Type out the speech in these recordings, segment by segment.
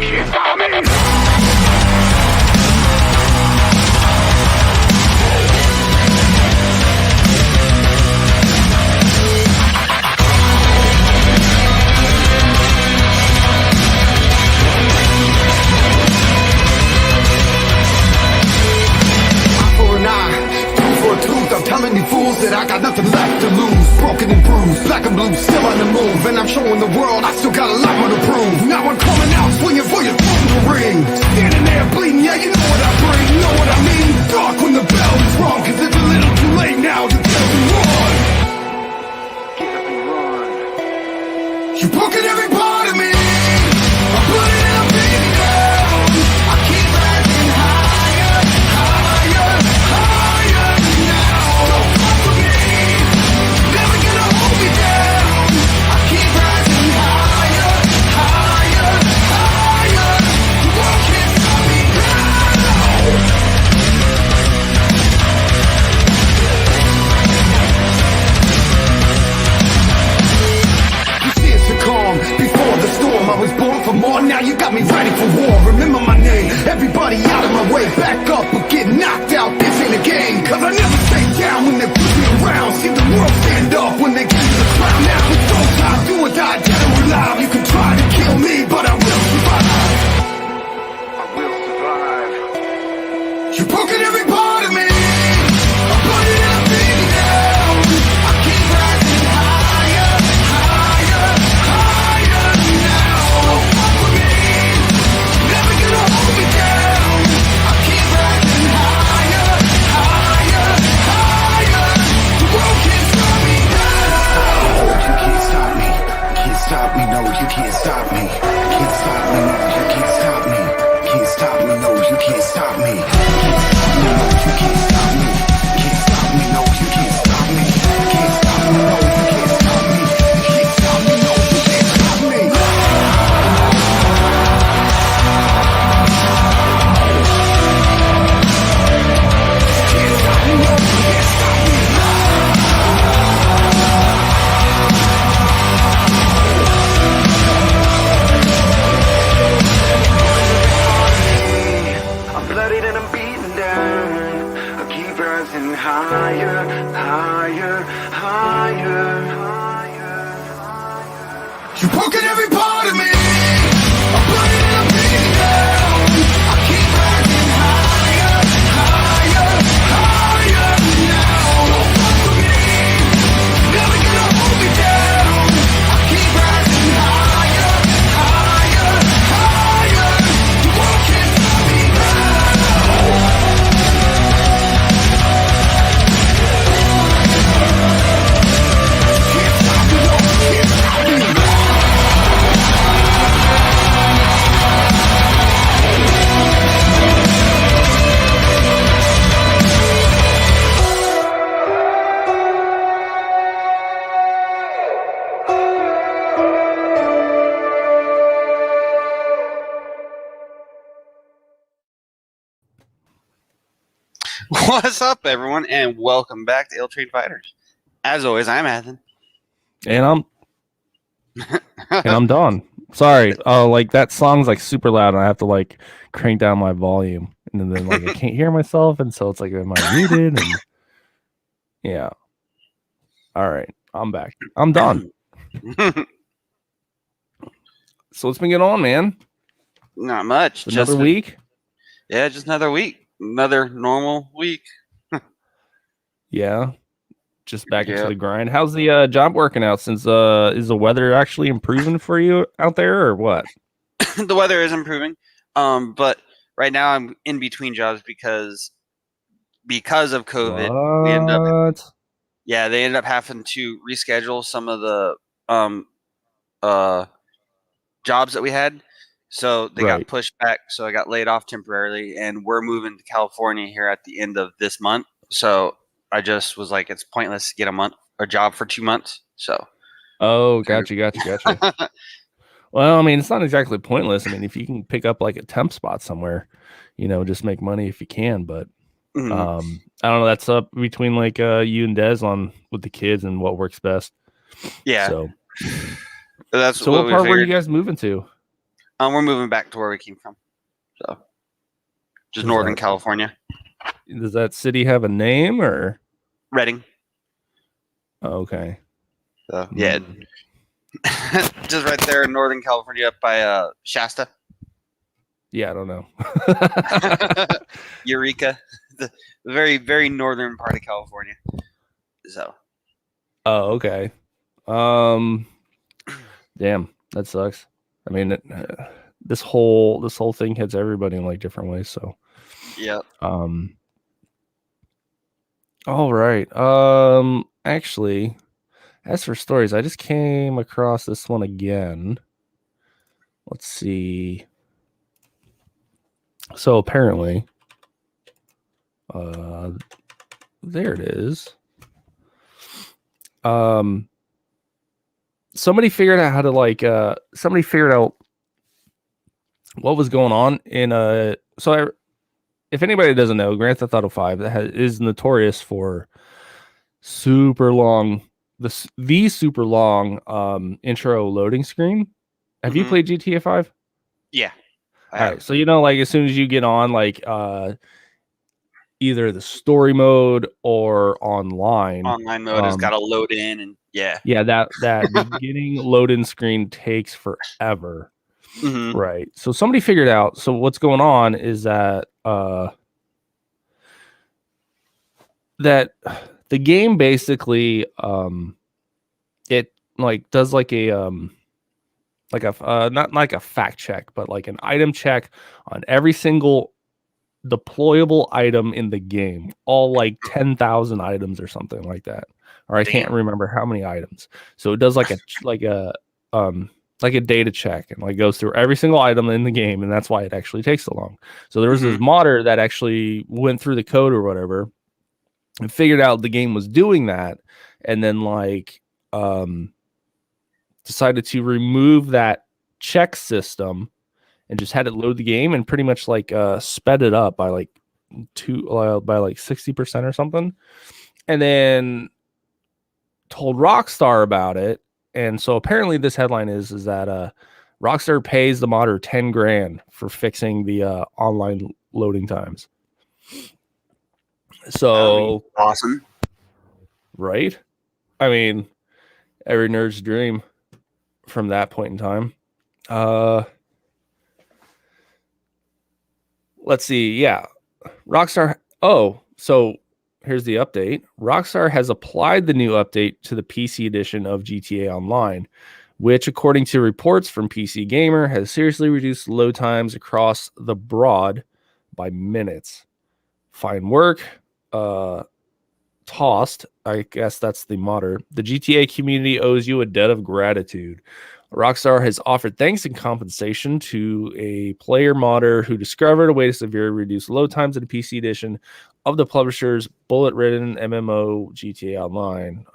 Can't stop me. I'm telling you fools that I got nothing left to lose. Broken and bruised, black and blue, still on the move. And I'm showing the world I still got a lot more to prove. Now I'm coming out, swinging for your phone to ring. Standing there bleeding, yeah, you know what I bring. Know what I mean? Dark when the bell is rung, cause it's a little too late now to tell me run. Get up and run. You're broken every part of me. I'm putting it up in down. I keep rising higher, higher, higher now. Don't fuck with me. Never gonna hold me down. I keep rising higher, higher, higher. The world can't stop me now. You see it's a calm before the storm. I was born for more, now you got me ready for war. Remember my name, everybody out of my way. Back up or get knocked out, this ain't a game. Cause I never stay down when they push me around. See the world stand up when they give me the crown. Now it's no time, do or die, dead or alive. You can try to kill me, but I will survive. I will survive. You're broken every part of me. I'm putting everything down. I keep rising higher, higher, higher now. Don't fuck with me. Never gonna hold me down. I keep rising higher, higher, higher. The world can't stop me now. You can't stop me. Can't stop me. No, you can't stop me. Can't stop me. No, you can't stop me. Can't stop me. No, you can't stop me. Can't stop me. No, you can't stop me. Can't stop me. No, you can't stop me. Can't stop me. No, you can't stop me. Can't stop me. No, you can't stop me. Can't stop me. No, you can't stop me. I'm bloodied and I'm beaten down. I keep rising higher, higher, higher, higher. You've broken every part of me. I'm bloodied and I'm beaten down. I keep rising higher, higher, higher now. Don't fuck with me. Never gonna hold me down. I keep rising higher, higher, higher. The world can't stop me now. Can't stop me, no, can't stop me. What's up, everyone, and welcome back to Ill Trained Fighters. As always, I'm Athen. And I'm Don. Sorry. Oh, like that song's like super loud and I have to like crank down my volume. And then like I can't hear myself, and so it's like, am I muted? And yeah. All right. I'm back. I'm Don. So what's been going on, man? Not much. Another week? Yeah, just another week. Another normal week. Yeah. Just back into the grind. How's the job working out? Since is the weather actually improving for you out there, or what? The weather is improving. But right now I'm in between jobs because of COVID. They ended up having to reschedule some of the jobs that we had. So they got pushed back. So I got laid off temporarily, and we're moving to California here at the end of this month. So I just was like, it's pointless to get a job for 2 months. So. Oh, gotcha. Well, I mean, it's not exactly pointless. I mean, if you can pick up like a temp spot somewhere, just make money if you can. But I don't know. That's up between like you and Des on with the kids and what works best. Yeah. So that's what part were you guys moving to? We're moving back to where we came from, so just Northern California. Does that city have a name or Redding? Oh, okay. So yeah, just right there in Northern California, up by Shasta. Yeah, I don't know. Eureka, the very very northern part of California. So. Oh, okay. Damn, that sucks. I mean, this whole thing hits everybody in like different ways. So, yeah. All right. Actually, as for stories, I just came across this one again. Let's see. So apparently, there it is. Somebody figured out how to somebody figured out what was going on in if anybody doesn't know, Grand Theft Auto 5 is notorious for super long the super long intro loading screen. Have you played GTA 5? Yeah. All right, so like as soon as you get on either the story mode or online mode has got to load in, and that beginning load in screen takes forever. Right. So somebody figured out. So what's going on is that that the game basically it like does like a not like a fact check, but like an item check on every single deployable item in the game, all like 10,000 items or something like that, or I can't remember how many items. So it does like a data check and like goes through every single item in the game, and that's why it actually takes so long. So there was this modder that actually went through the code or whatever and figured out the game was doing that, and then decided to remove that check system and just had it load the game and pretty much sped it up by like 60% or something, and then told Rockstar about it. And so apparently this headline is that Rockstar pays the modder 10 grand for fixing the online loading times. So awesome, right? I mean, every nerd's dream from that point in time. Let's see. Yeah. Rockstar. Oh, so here's the update. Rockstar has applied the new update to the PC edition of GTA Online, which, according to reports from PC Gamer, has seriously reduced load times across the board by minutes. Fine work. Tossed. I guess that's the modder. The GTA community owes you a debt of gratitude. Rockstar has offered thanks and compensation to a player modder who discovered a way to severely reduce load times in the PC edition of the publisher's bullet-ridden MMO GTA Online.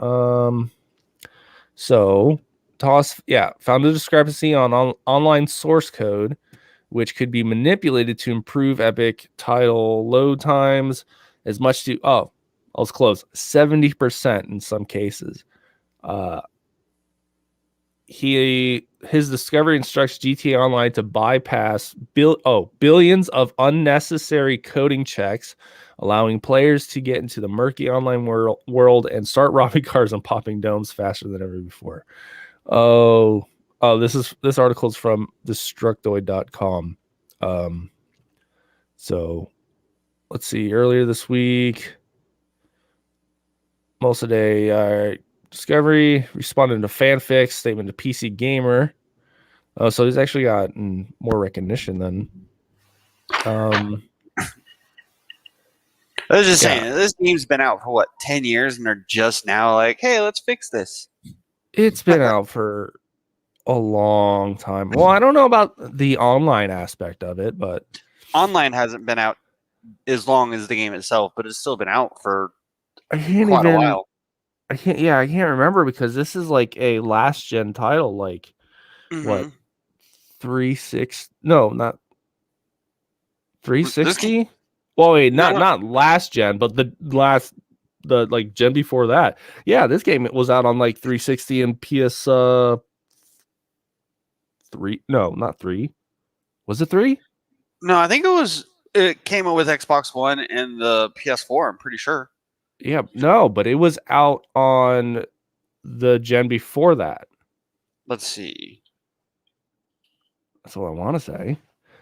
So Toss, found a discrepancy on online source code, which could be manipulated to improve Epic title load times as much to I was close, 70% in some cases. His discovery instructs GTA Online to bypass billions of unnecessary coding checks, allowing players to get into the murky online world and start robbing cars and popping domes faster than ever before. This article is from Destructoid.com. So let's see. Earlier this week, most of the day, Discovery responded to fanfic statement to PC Gamer. So he's actually gotten more recognition than. I was just saying, this game's been out for 10 years, and they're just now like, hey, let's fix this. It's been out for a long time. Well, I don't know about the online aspect of it, but online hasn't been out as long as the game itself, but it's still been out for quite a while. I can't remember because this is like a last gen title, like what 360? No, not 360. Well, wait, not last gen, but the like gen before that. Yeah, this game was out on like 360 and PS 3. No, not 3. Was it 3? No, I think it came out with Xbox One and the PS4, I'm pretty sure. Yeah, no, but it was out on the gen before that. Let's see. That's what I want to say.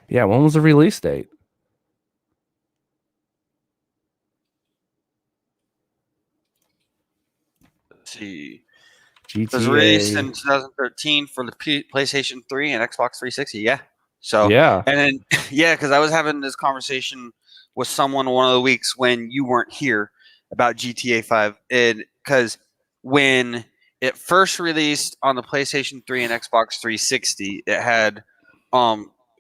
Yeah, when was the release date? Let's see. GTA. It was released in 2013 for the PlayStation 3 and Xbox 360. Yeah. So, Yeah. and then, yeah, because I was having this conversation with someone one of the weeks when you weren't here about GTA 5. And because when it first released on the PlayStation 3 and Xbox 360, it had,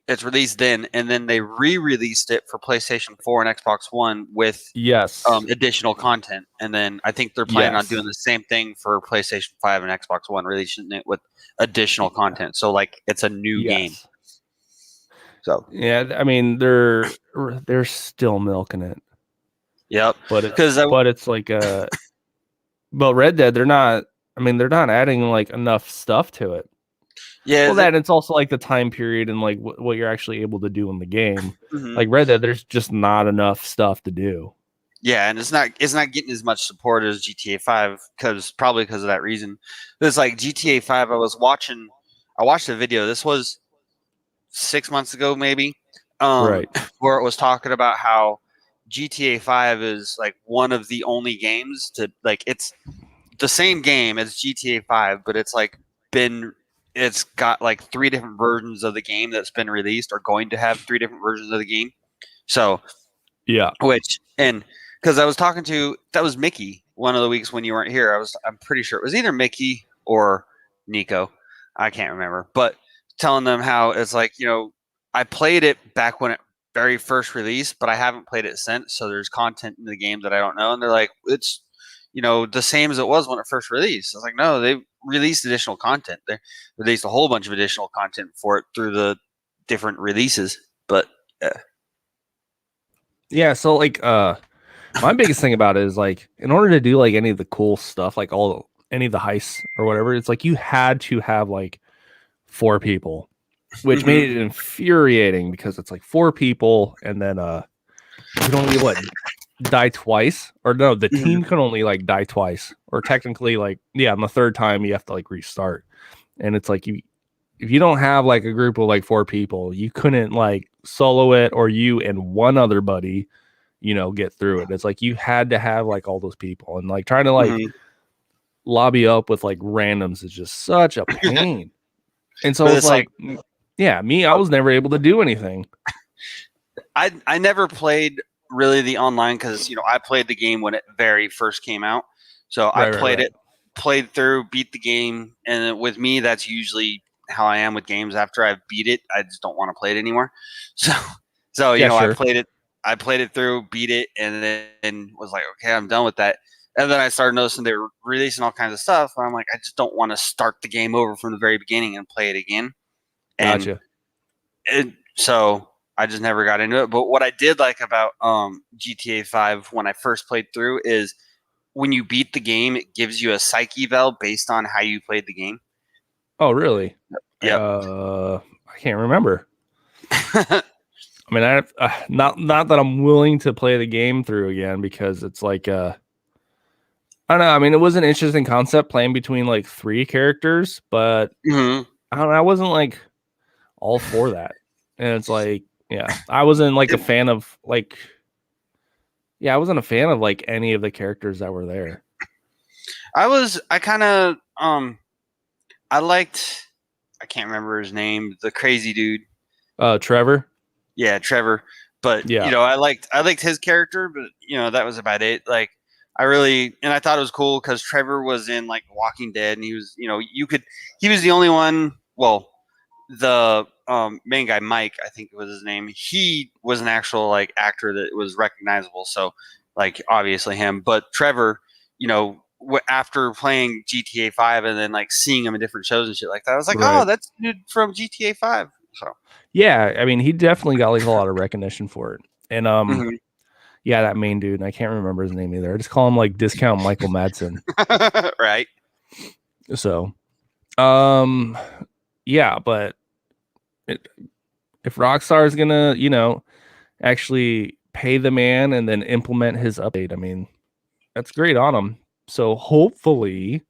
it's released then, and then they re-released it for PlayStation 4 and Xbox One with Yes. additional content, and then I think they're planning on Yes. doing the same thing for PlayStation 5 and Xbox One, releasing it with additional content. So like it's a new game. So yeah, I mean they're still milking it. Yep. But it's like but Red Dead, they're not adding like enough stuff to it. Yeah. Well, that it's also like the time period and like what you're actually able to do in the game. Mm-hmm. Like Red Dead, there's just not enough stuff to do. Yeah, and it's not getting as much support as GTA 5 probably because of that reason. It's like GTA 5. I watched a video. This was 6 months ago, maybe, Right. where it was talking about how GTA 5 is like one of the only games to like it's the same game as GTA 5, but it's got like 3 different versions of the game that's been released or going to have 3 different versions of the game. So yeah, because I was talking to that was Mickey one of the weeks when you weren't here. I'm pretty sure it was either Mickey or Niko. I can't remember, but telling them how it's like, I played it back when it very first released, but I haven't played it since. So there's content in the game that I don't know. And they're like, it's, the same as it was when it first released. I was like, no, they released additional content. They released a whole bunch of additional content for it through the different releases. But yeah. So like, my biggest thing about it is like, in order to do like any of the cool stuff, like any of the heists or whatever, it's like you had to have like 4 people, which made it infuriating because it's like 4 people, and then you can only die twice, or no, the team can only like die twice, or technically like on the 3rd time you have to like restart, and it's like if you don't have like a group of like 4 people, you couldn't like solo it, or you and one other buddy get through it. It's like you had to have like all those people, and like trying to like lobby up with like randoms is just such a pain. And so it's like I was never able to do anything. I never played really the online because I played the game when it very first came out. So I played through, beat the game, and with me that's usually how I am with games. After I've beat it, I just don't want to play it anymore. So sure. I played it through, beat it, and then was like, okay, I'm done with that. And then I started noticing they were releasing all kinds of stuff. And I'm like, I just don't want to start the game over from the very beginning and play it again. Gotcha. And so I just never got into it. But what I did like about GTA 5 when I first played through is when you beat the game, it gives you a psych eval based on how you played the game. Oh, really? Yeah. I can't remember. I mean, not that I'm willing to play the game through again, because it's like I don't know. I mean, it was an interesting concept playing between like 3 characters, but I don't know. I wasn't like all for that. And it's like, I wasn't like a fan of like, I wasn't a fan of like any of the characters that were there. I can't remember his name, the crazy dude. Trevor. Yeah, Trevor. But I liked his character, but that was about it. Like I thought it was cool because Trevor was in like Walking Dead, and he was, he was the only one. Well, the main guy, Mike, I think was his name. He was an actual like actor that was recognizable. So like obviously him, but Trevor, after playing GTA 5 and then like seeing him in different shows and shit like that, I was like, oh, that's dude from GTA 5. So yeah, I mean, he definitely got like a lot of recognition for it, and that main dude, and I can't remember his name either. I just call him like Discount Michael Madsen. Right. So, but if if Rockstar is gonna, actually pay the man and then implement his update, I mean, that's great on him. So hopefully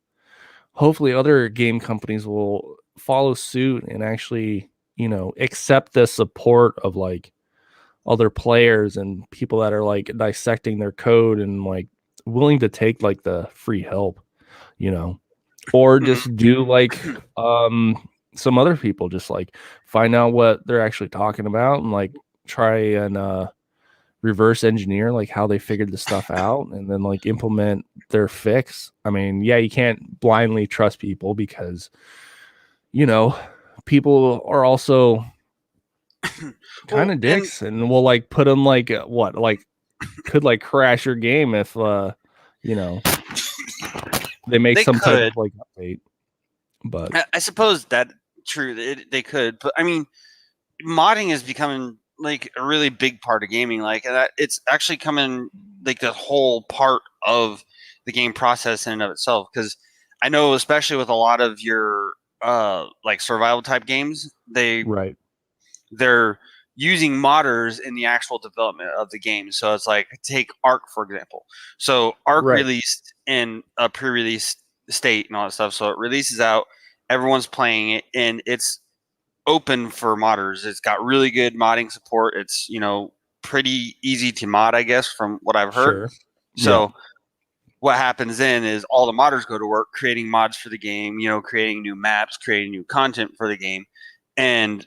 other game companies will follow suit and actually, accept the support of like other players and people that are like dissecting their code and like willing to take like the free help, or just do like some other people, just like find out what they're actually talking about and like try and reverse engineer like how they figured the stuff out and then like implement their fix. I mean, yeah, you can't blindly trust people because people are also kind of dicks and will like put them like what like could like crash your game if they make some type of like update. But I suppose that true. They could, but I mean, modding is becoming like a really big part of gaming. Like that, it's actually coming like the whole part of the game process in and of itself. Because I know, especially with a lot of your like survival type games, they're using modders in the actual development of the game. So it's like take Ark for example. So Ark released in a pre-release state and all that stuff. So it releases out, everyone's playing it, and it's open for modders. It's got really good modding support. It's pretty easy to mod, I guess, from what I've heard. So what happens then is all the modders go to work creating mods for the game, creating new maps, creating new content for the game. And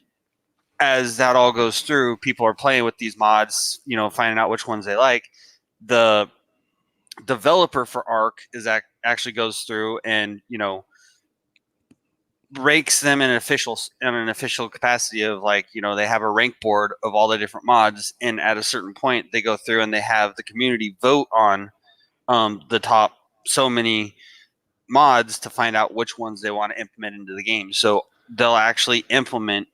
as that all goes through, people are playing with these mods, finding out which ones they like. The developer for Ark actually goes through and ranks them in an official capacity of like they have a rank board of all the different mods, and at a certain point they go through and they have the community vote on the top so many mods to find out which ones they want to implement into the game. So they'll actually implement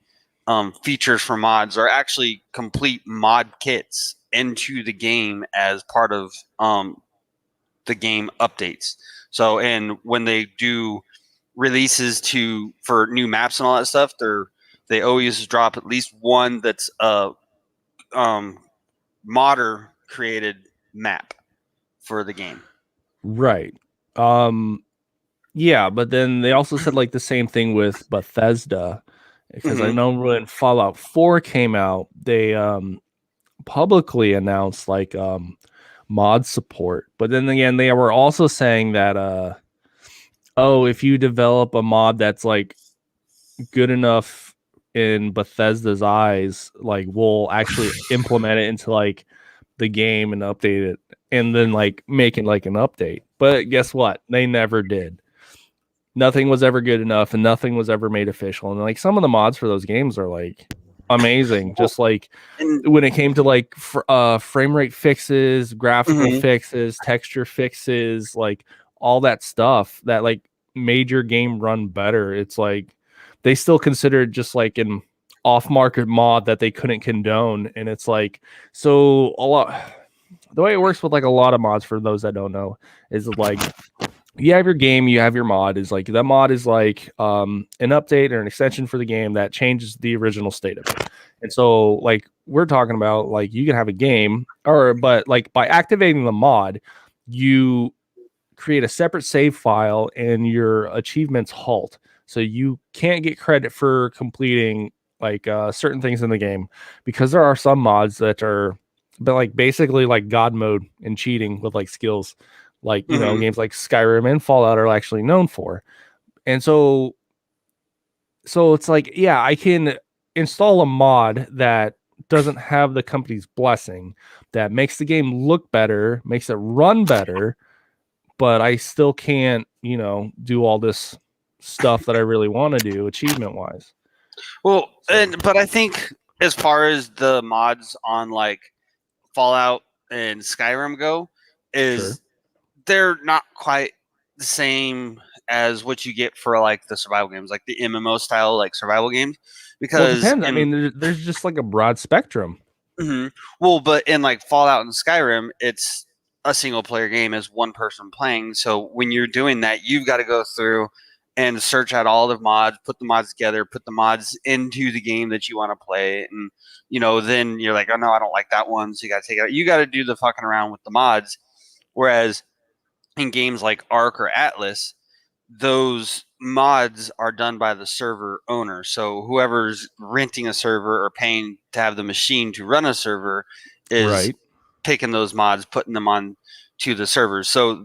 features for mods or actually complete mod kits into the game as part of the game updates. So, and when they do releases for new maps and all that stuff, they always drop at least one that's a modder created map for the game. Right. Yeah, but then they also said like the same thing with Bethesda, because I know when Fallout 4 came out, they publicly announced like mod support. But then again, they were also saying that if you develop a mod that's like good enough in Bethesda's eyes, like we'll actually implement it into like the game and update it and then like make it like an update. But guess what? They never did. Nothing was ever good enough and nothing was ever made official. And like some of the mods for those games are like amazing. Just like when it came to like frame rate fixes, graphical fixes, texture fixes, like all that stuff that like made your game run better. It's like they still consider it just like an off-market mod that they couldn't condone. And it's like, so the way it works with like a lot of mods, for those that don't know, is like you have your game, you have your mod, is like that mod is like an update or an extension for the game that changes the original state of it. And so like we're talking about like you can have a game but like by activating the mod, you create a separate save file and your achievements halt. So you can't get credit for completing like certain things in the game, because there are some mods that are like basically like God mode and cheating with like skills, like games like Skyrim and Fallout are actually known for. And so it's like, yeah, I can install a mod that doesn't have the company's blessing, that makes the game look better, makes it run better, but I still can't, do all this stuff that I really want to do achievement wise. Well, but I think as far as the mods on like Fallout and Skyrim go, is they're not quite the same as what you get for like the survival games, like the MMO style like survival games. Because it depends. I mean, there's just like a broad spectrum. Well, but in like Fallout and Skyrim, it's a single player game as one person playing. So when you're doing that, you've got to go through and search out all the mods, put the mods together, put the mods into the game that you want to play. And, then you're like, oh no, I don't like that one. So you got to take it out. You got to do the fucking around with the mods. Whereas in games like Ark or Atlas, those mods are done by the server owner. So whoever's renting a server or paying to have the machine to run a server is picking those mods, putting them on to the servers. So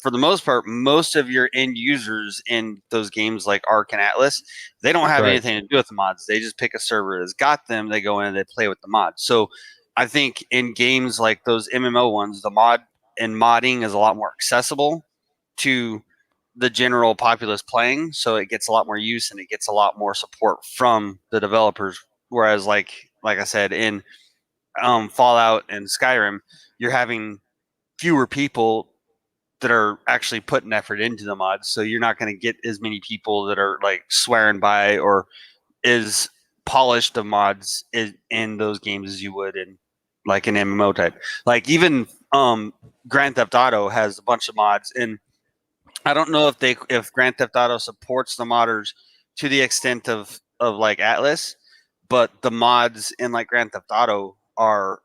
for the most part, most of your end users in those games like Ark and Atlas, they don't have anything to do with the mods. They just pick a server that's got them, they go in and they play with the mods. So I think in games like those MMO ones, the mod and modding is a lot more accessible to the general populace playing, so it gets a lot more use and it gets a lot more support from the developers. Whereas like I said, in Fallout and Skyrim, you're having fewer people that are actually putting effort into the mods, so you're not going to get as many people that are like swearing by or as polished of mods in those games as you would in like an MMO type. Like even Grand Theft Auto has a bunch of mods, and I don't know if Grand Theft Auto supports the modders to the extent of like Atlas, but the mods in like Grand Theft Auto are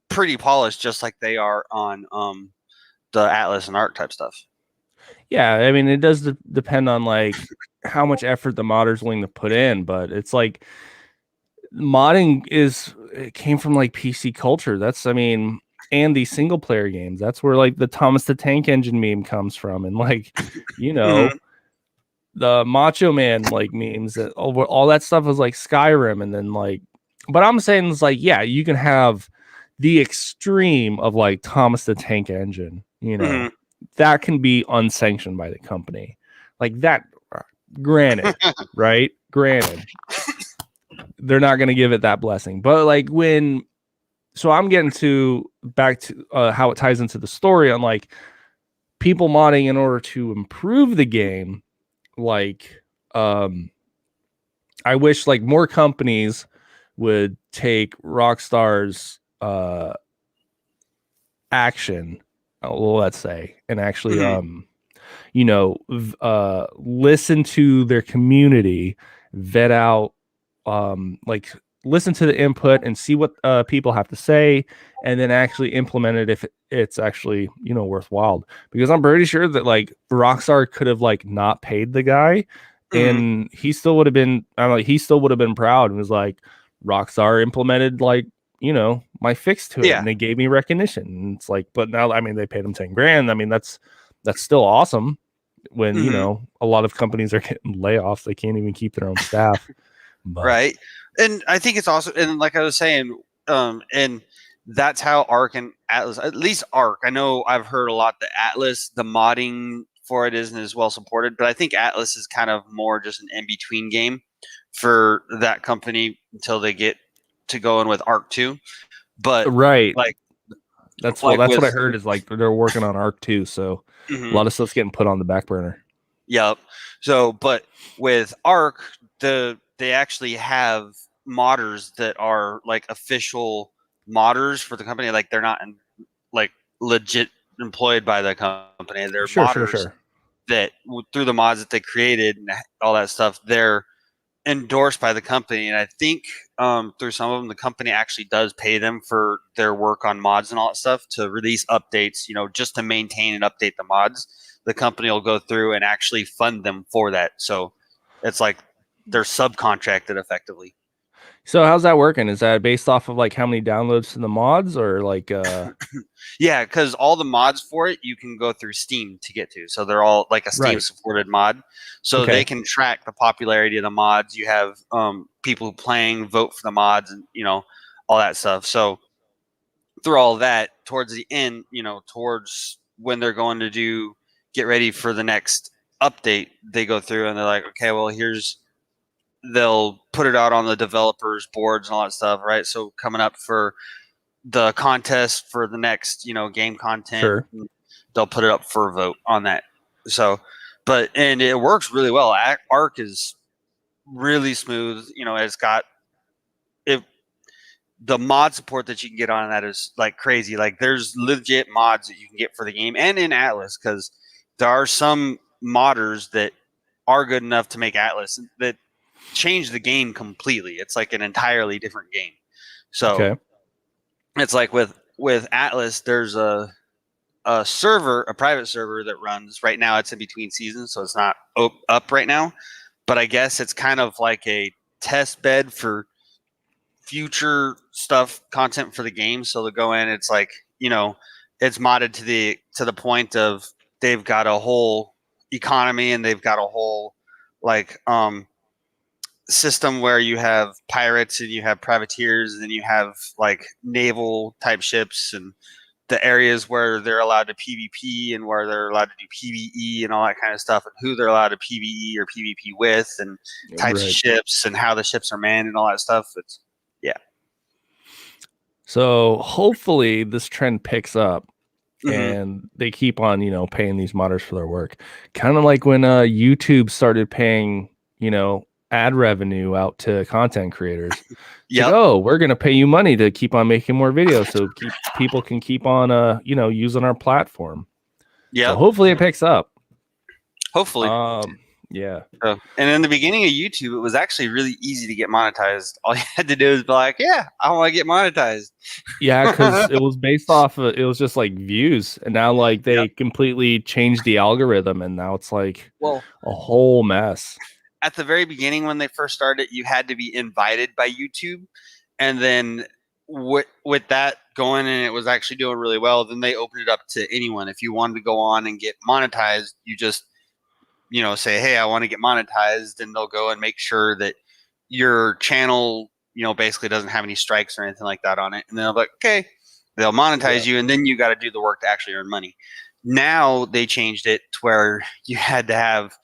pretty polished, just like they are on the Atlas and Arc type stuff. Yeah, I mean, it does depend on like how much effort the modder's willing to put in, but it's like modding it came from like PC culture. And these single player games. That's where like the Thomas the Tank Engine meme comes from, and like the Macho Man like memes. That all that stuff was like Skyrim, and then like. But I'm saying it's like, yeah, you can have the extreme of like Thomas the Tank Engine. That can be unsanctioned by the company, like that. Granted, right? Granted, they're not going to give it that blessing, but like so I'm getting back to how it ties into the story on like people modding in order to improve the game. Like, I wish like more companies would take Rockstar's action, let's say, and actually, listen to their community, vet out, like listen to the input and see what people have to say, and then actually implement it if it's actually worthwhile. Because I'm pretty sure that like Rockstar could have like not paid the guy, and he still would have been proud and was like, Rockstar implemented like my fix to it, and they gave me recognition. And it's like, but now they paid him $10,000. I mean that's still awesome when a lot of companies are getting layoffs. They can't even keep their own staff. But. Right. And I think it's also, and like I was saying, and that's how Arc and Atlas, at least Arc, I know I've heard a lot that Atlas, the modding for it isn't as well supported, but I think Atlas is kind of more just an in-between game for that company until they get to going with Arc 2. But like that's what I heard is like they're working on Arc 2, so a lot of stuff's getting put on the back burner. Yep. So, but with Arc, they actually have modders that are like official modders for the company. Like they're not like legit employed by the company. They're modders that through the mods that they created and all that stuff, they're endorsed by the company. And I think through some of them, the company actually does pay them for their work on mods and all that stuff to release updates, just to maintain and update the mods. The company will go through and actually fund them for that. So it's like they're subcontracted effectively. So how's that working? Is that based off of like how many downloads to the mods, or like Yeah, because all the mods for it you can go through Steam to get to. So they're all like a Steam supported mod. So they can track the popularity of the mods. You have people playing, vote for the mods, and all that stuff. So through all that, towards the end, towards when they're going to get ready for the next update, they go through and they're like, okay, well they'll put it out on the developers boards and all that stuff, right? So coming up for the contest for the next, game content, they'll put it up for a vote on that. So, and it works really well. Arc is really smooth. It's got the mod support that you can get on that is like crazy. Like there's legit mods that you can get for the game and in Atlas, because there are some modders that are good enough to make Atlas that change the game completely. It's like an entirely different game. So it's like with Atlas, there's a server, a private server that runs right now. It's in between seasons, so it's not up right now. But I guess it's kind of like a test bed for future content for the game. So they'll go in. It's like, it's modded to the point of they've got a whole economy and they've got a whole like system where you have pirates and you have privateers and you have like naval type ships and the areas where they're allowed to PvP and where they're allowed to do PvE and all that kind of stuff, and who they're allowed to PvE or PvP with, and types of ships and how the ships are manned and all that stuff. It's So hopefully this trend picks up and they keep on, paying these modders for their work. Kind of like when YouTube started paying, ad revenue out to content creators. Yeah. Like, oh, we're going to pay you money to keep on making more videos so people can keep on, using our platform. Yeah. So hopefully it picks up. Hopefully. Yeah. And in the beginning of YouTube, it was actually really easy to get monetized. All you had to do is be like, yeah, I want to get monetized. Yeah, because it was based off of, it was just like views. And now like they completely changed the algorithm and now it's like a whole mess. At the very beginning when they first started, you had to be invited by YouTube. And then with that going and it was actually doing really well, then they opened it up to anyone. If you wanted to go on and get monetized, you just say, hey, I want to get monetized, and they'll go and make sure that your channel, basically doesn't have any strikes or anything like that on it. And they'll be like, okay, they'll monetize you, and then you got to do the work to actually earn money. Now they changed it to where you had to have,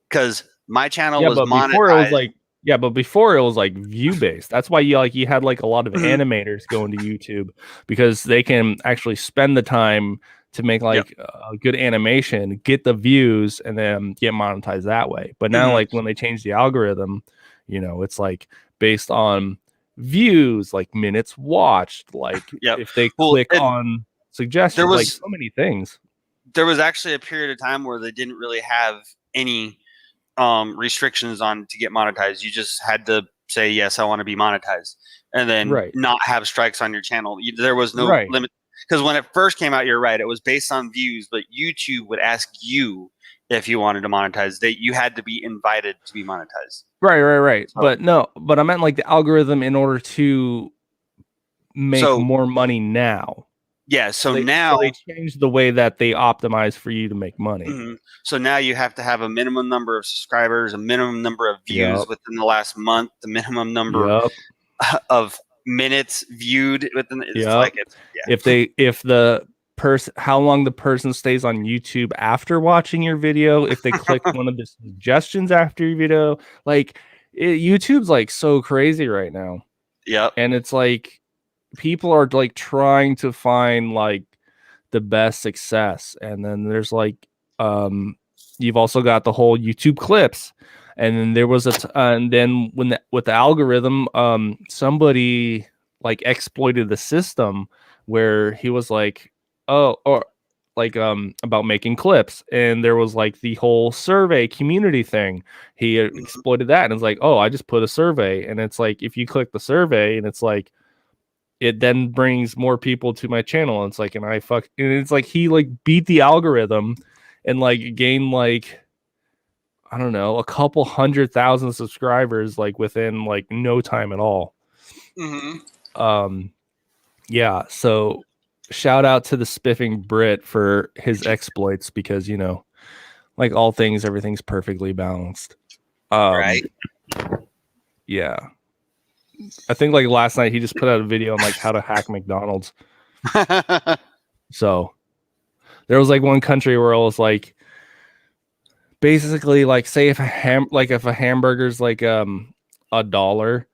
because my channel was monetized. Before it was like view based. That's why you had like a lot of animators going to YouTube because they can actually spend the time to make like a good animation, get the views, and then get monetized that way. But now, like when they change the algorithm, it's like based on views, like minutes watched, like if they click on suggestions, like so many things. There was actually a period of time where they didn't really have any restrictions on to get monetized. You just had to say, yes, I want to be monetized, and then not have strikes on your channel. There was no limit. Because when it first came out, you're right, it was based on views, but YouTube would ask you if you wanted to monetize. You had to be invited to be monetized. Right. So, but I meant like the algorithm in order to make more money now. Yeah, so now they changed the way that they optimize for you to make money. So now you have to have a minimum number of subscribers, a minimum number of views within the last month, the minimum number of minutes viewed within if the person, how long the person stays on YouTube after watching your video, if they click one of the suggestions after your video, like YouTube's like so crazy right now. And it's like people are like trying to find like the best success, and then there's like you've also got the whole YouTube clips. And then there was and then with the algorithm, somebody like exploited the system where he was like, about making clips, and there was like the whole survey community thing. He exploited that, and it's like, I just put a survey, and it's like if you click the survey, and it's like it then brings more people to my channel, and it's like, and it's like he like beat the algorithm and like gained like, I don't know, a couple 100,000 subscribers like within like no time at all. So shout out to the spiffing Brit for his exploits, because like all things, everything's perfectly balanced. Right. Yeah. I think like last night he just put out a video on like how to hack McDonald's. So there was like one country where it was like, basically, like, say if a hamburger's like $1,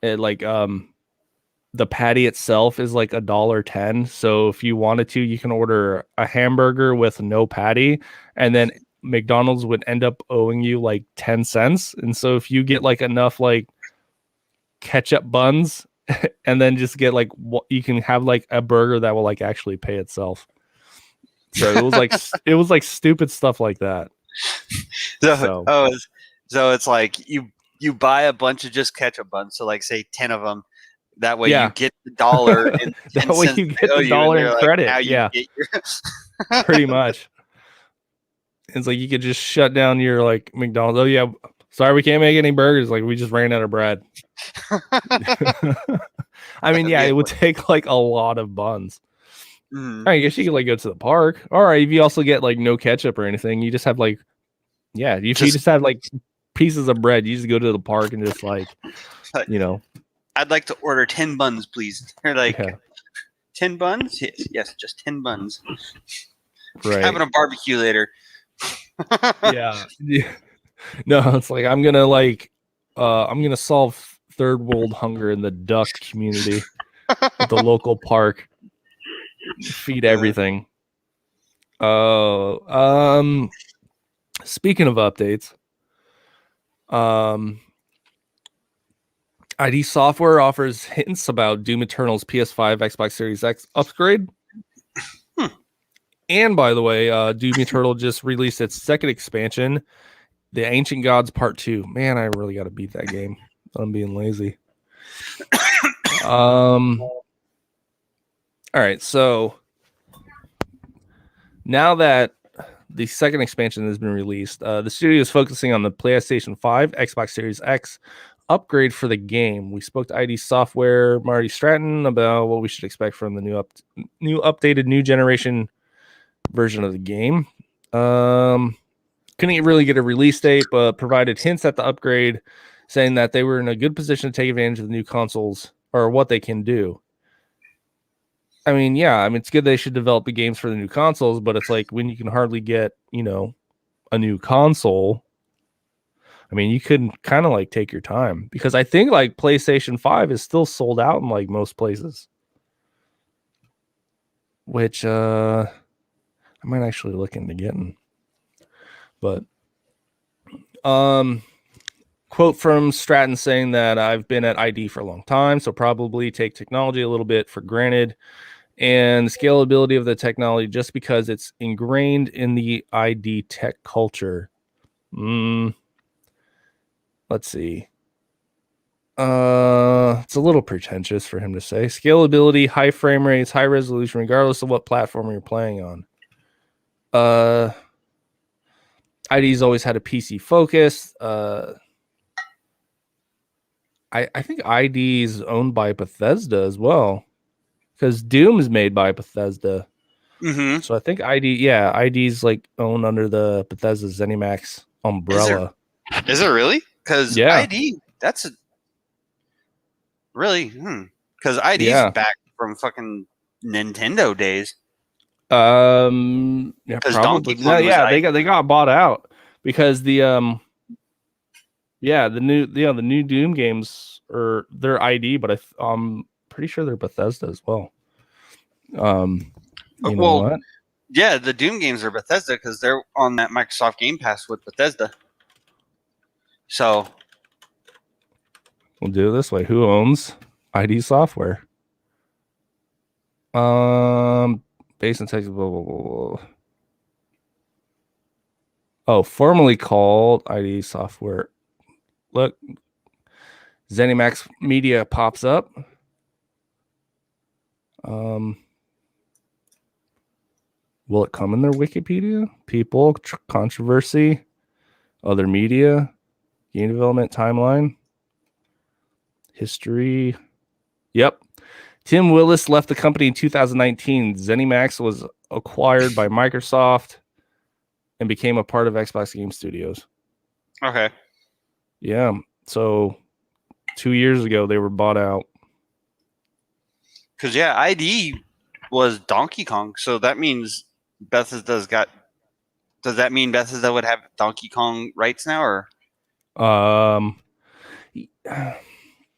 it like the patty itself is like $1.10. So if you wanted to, you can order a hamburger with no patty, and then McDonald's would end up owing you like 10 cents. And so if you get like enough like ketchup buns, and then just get like you can have like a burger that will like actually pay itself. So it was like stupid stuff like that. So, so it's like you buy a bunch of just ketchup buns. So like say 10 of them. That way you get the dollar and that way you get the dollar in credit. Now you get your pretty much. It's like you could just shut down your like McDonald's. Oh yeah, sorry we can't make any burgers. Like we just ran out of bread. I mean, yeah, it would take like a lot of buns. I guess you could like go to the park. All right, if you also get like no ketchup or anything, you just have like, yeah, if you just have like pieces of bread, you just go to the park and just like, you know. I'd like to order 10 buns, please. They're like 10 buns? Yes, just 10 buns. Right. Having a barbecue later. yeah. No, it's like I'm gonna solve third world hunger in the duck community at the local park. Feed everything. Oh, speaking of updates, ID Software offers hints about Doom Eternal's PS5, Xbox Series X upgrade. And by the way, Doom Eternal just released its second expansion, The Ancient Gods Part 2. Man, I really got to beat that game. I'm being lazy. All right, so now that the second expansion has been released, the studio is focusing on the PlayStation 5, Xbox Series X upgrade for the game. We spoke to ID Software, Marty Stratton, about what we should expect from the new updated new generation version of the game. Couldn't really get a release date, but provided hints at the upgrade, saying that they were in a good position to take advantage of the new consoles or what they can do. I mean, yeah, it's good they should develop the games for the new consoles, but it's like when you can hardly get, a new console. I mean, you could kind of like take your time, because I think like PlayStation 5 is still sold out in like most places, which I might actually look into getting. But quote from Stratton saying that I've been at ID for a long time, so probably take technology a little bit for granted, and the scalability of the technology just because it's ingrained in the ID tech culture. Let's see. It's a little pretentious for him to say. Scalability, high frame rates, high resolution, regardless of what platform you're playing on. ID's always had a PC focus. I think ID is owned by Bethesda as well, because Doom is made by Bethesda. Mm-hmm. So I think ID's like owned under the Bethesda ZeniMax umbrella. Is it really? Because ID, that's really, because ID's back from fucking Nintendo days. Yeah, probably. They got bought out because the new Doom games are their ID, but I'm pretty sure they're Bethesda as well. You know what? Yeah, the Doom games are Bethesda because they're on that Microsoft Game Pass with Bethesda. So we'll do it this way. Who owns ID Software? Based in Texas, blah, blah, blah, blah. Oh, formerly called ID Software. Look, ZeniMax Media pops up. Will it come in their Wikipedia? People, controversy, other media, game development timeline, history. Yep. Tim Willis left the company in 2019. ZeniMax was acquired by Microsoft and became a part of Xbox Game Studios. Okay. Yeah. So 2 years ago, they were bought out. Because, ID was Donkey Kong. So that means Bethesda's got... Does that mean Bethesda would have Donkey Kong rights now, or?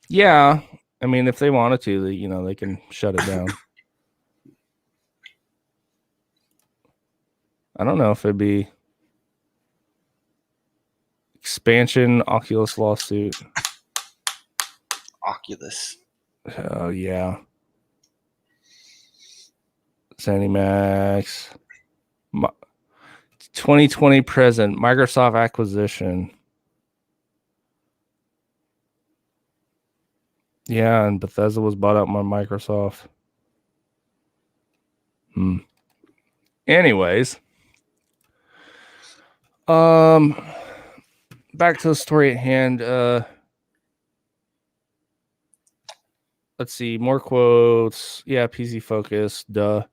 Yeah. I mean, if they wanted to, they can shut it down. I don't know if it'd be expansion, Oculus lawsuit. Oculus. Oh, yeah. ZeniMax. 2020 present, Microsoft acquisition. Yeah, and Bethesda was bought out by Microsoft. Anyways, back to the story at hand. Let's see, more quotes. Yeah, PC focus. Duh.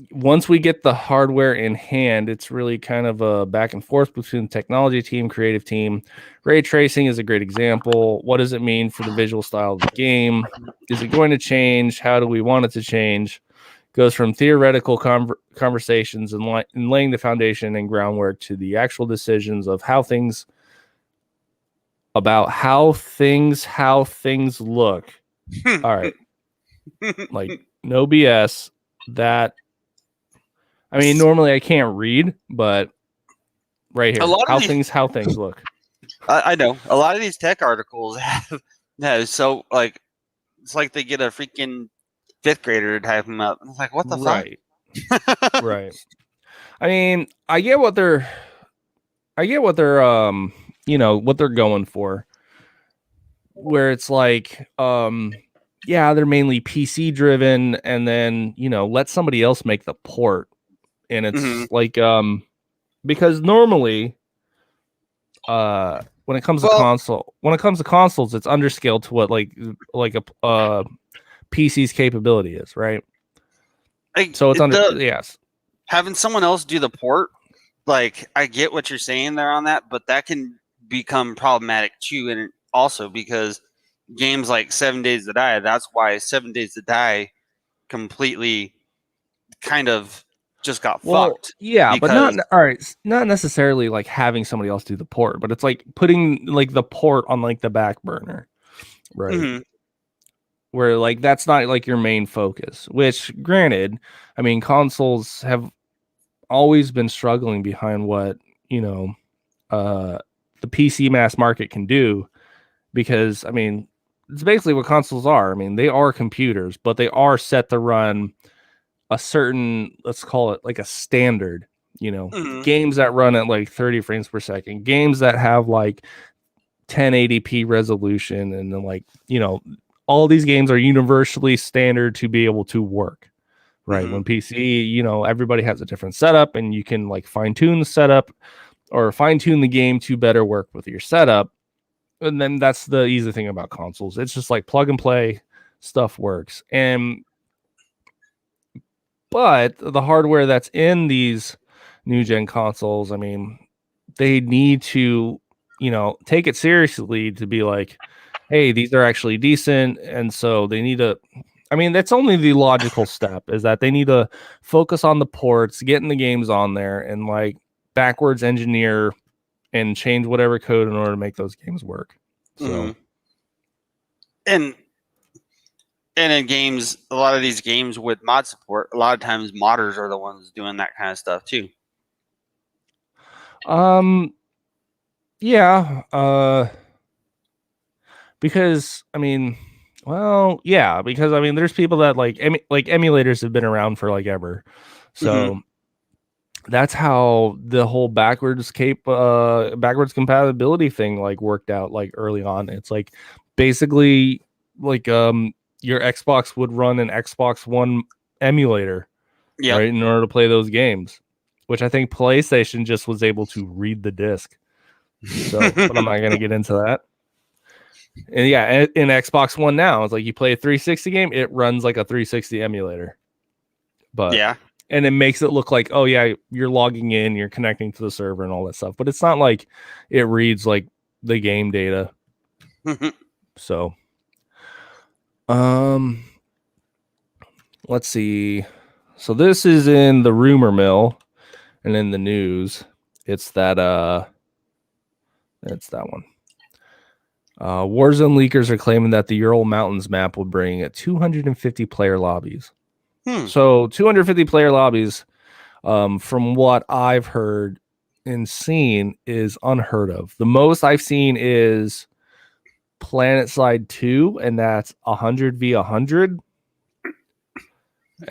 Once we get the hardware in hand, it's really kind of a back and forth between the technology team, creative team. Ray tracing is a great example. What does it mean for the visual style of the game? Is it going to change? How do we want it to change? Goes from theoretical conversations and laying the foundation and groundwork to the actual decisions of how things look. All right. Like, no BS. That, I mean, normally I can't read, but right here, how things look. I know a lot of these tech articles have so like it's like they get a freaking fifth grader to type them up. It's like, what the fuck? Right. I mean, I get what they're what they're going for. Where it's like, yeah, they're mainly PC driven, and then let somebody else make the port. And it's like, because normally, when it comes to consoles, it's underscaled to what like a PC's capability is, right? So it's yes. Having someone else do the port, like, I get what you're saying there on that, but that can become problematic too, and also because games like 7 Days to Die, that's why 7 Days to Die completely kind of just got fucked. Yeah, but not necessarily like having somebody else do the port, but it's like putting like the port on like the back burner, right? Mm-hmm. Where like that's not like your main focus. Which, granted, I mean, consoles have always been struggling behind what the PC mass market can do, because I mean, it's basically what consoles are. I mean, they are computers, but they are set to run a certain, let's call it like a standard, games that run at like 30 frames per second, games that have like 1080p resolution, and then like, all these games are universally standard to be able to work, right? When PC, everybody has a different setup, and you can like fine tune the setup or fine tune the game to better work with your setup. And then that's the easy thing about consoles. It's just like plug and play, stuff works. But the hardware that's in these new gen consoles, I mean, they need to, take it seriously to be like, hey, these are actually decent. And so they need to, I mean, that's only the logical step, is that they need to focus on the ports, getting the games on there, and like backwards engineer and change whatever code in order to make those games work. So, and in games, a lot of these games with mod support, a lot of times modders are the ones doing that kind of stuff too. Yeah. Because I mean, because I mean, there's people that like emulators have been around for like ever, so that's how the whole backwards compatibility thing like worked out like early on. It's like basically like your Xbox would run an Xbox One emulator, right, in order to play those games, which I think PlayStation just was able to read the disc. So, but I'm not gonna get into that. And yeah, in Xbox One now, it's like you play a 360 game, it runs like a 360 emulator. But yeah. And it makes it look like, oh yeah, you're logging in, you're connecting to the server and all that stuff. But it's not like it reads like the game data. So, let's see. So this is in the rumor mill, and in the news, it's that one. Warzone leakers are claiming that the Ural Mountains map will bring 250 player lobbies. So 250 player lobbies, from what I've heard and seen, is unheard of. The most I've seen is PlanetSide 2, and that's 100 v 100.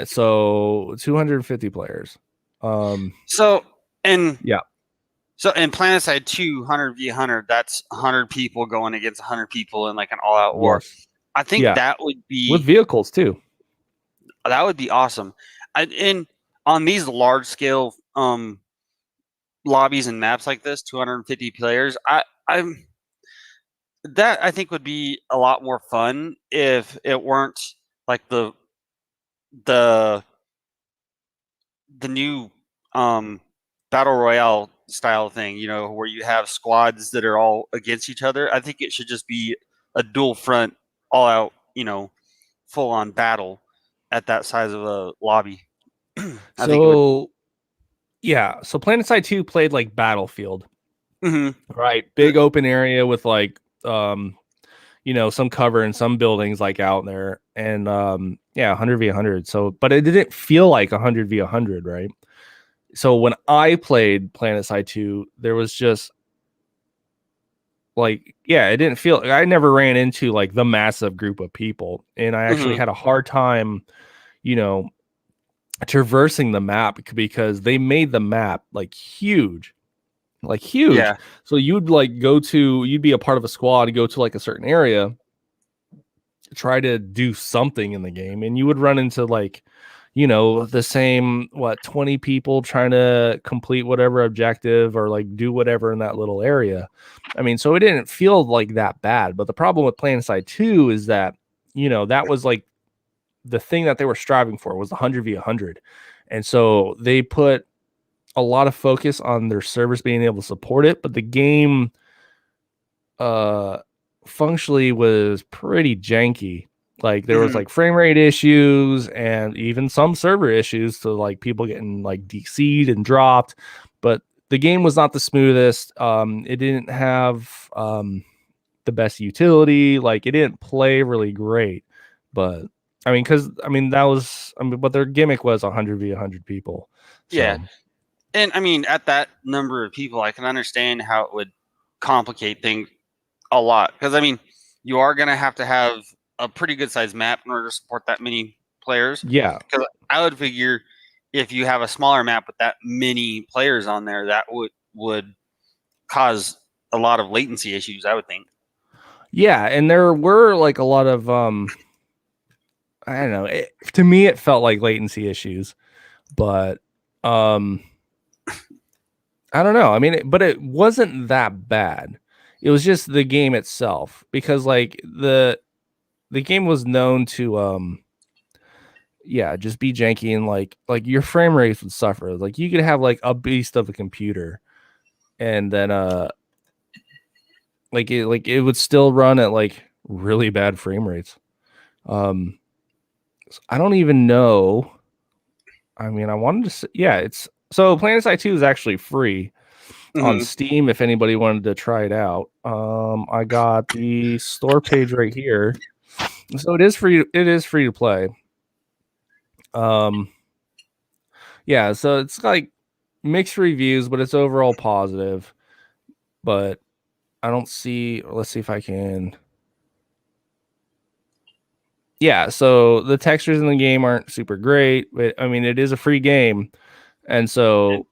So 250 players. So and Yeah. So in PlanetSide 2, 100v100, that's 100 people going against 100 people in like an all-out war. Yes. I think Yeah. that would With be vehicles too. awesome. And on these large-scale lobbies and maps like this, 250 players, I think would be a lot more fun if it weren't like the new battle royale style thing, where you have squads that are all against each other. I think it should just be a dual front, all out, full on battle at that size of a lobby. I think it would. Yeah, so PlanetSide 2 played like Battlefield. Mm-hmm. Right. Big open area with like some cover and some buildings like out there. And 100v100. So but it didn't feel like 100v100, right? So when I played PlanetSide 2, there was just like, it didn't feel, I never ran into like the massive group of people. And I actually had a hard time, traversing the map because they made the map like huge. Yeah. So you'd you'd be a part of a squad to go to like a certain area, try to do something in the game, and you would run into like, the same 20 people trying to complete whatever objective or like do whatever in that little area. I mean, so it didn't feel like that bad. But the problem with PlanetSide 2 is that, that was like the thing that they were striving for was the 100v100. And so they put a lot of focus on their servers being able to support it, but the game functionally was pretty janky. Like there was like frame rate issues and even some server issues, so like people getting like DC'd and dropped, but the game was not the smoothest. It didn't have the best utility, like it didn't play really great. But but their gimmick was 100v100 people. So. Yeah. And I mean, at that number of people, I can understand how it would complicate things a lot. Because I mean, you are going to have a pretty good sized map in order to support that many players. Yeah. Because I would figure if you have a smaller map with that many players on there, that would cause a lot of latency issues, I would think. Yeah, and there were like a lot of I don't know. To me, it felt like latency issues, but I don't know. I mean, but it wasn't that bad. It was just the game itself, because like the game was known to just be janky, and like your frame rates would suffer. Like you could have like a beast of a computer, and then it would still run at like really bad frame rates. I don't even know. I mean, I wanted to say, it's so PlanetSide 2 is actually free on Steam if anybody wanted to try it out. I got the store page right here. So it is free to play. So it's like mixed reviews, but it's overall positive. But I don't see, let's see if I can. Yeah, so the textures in the game aren't super great, but I mean, it is a free game. And so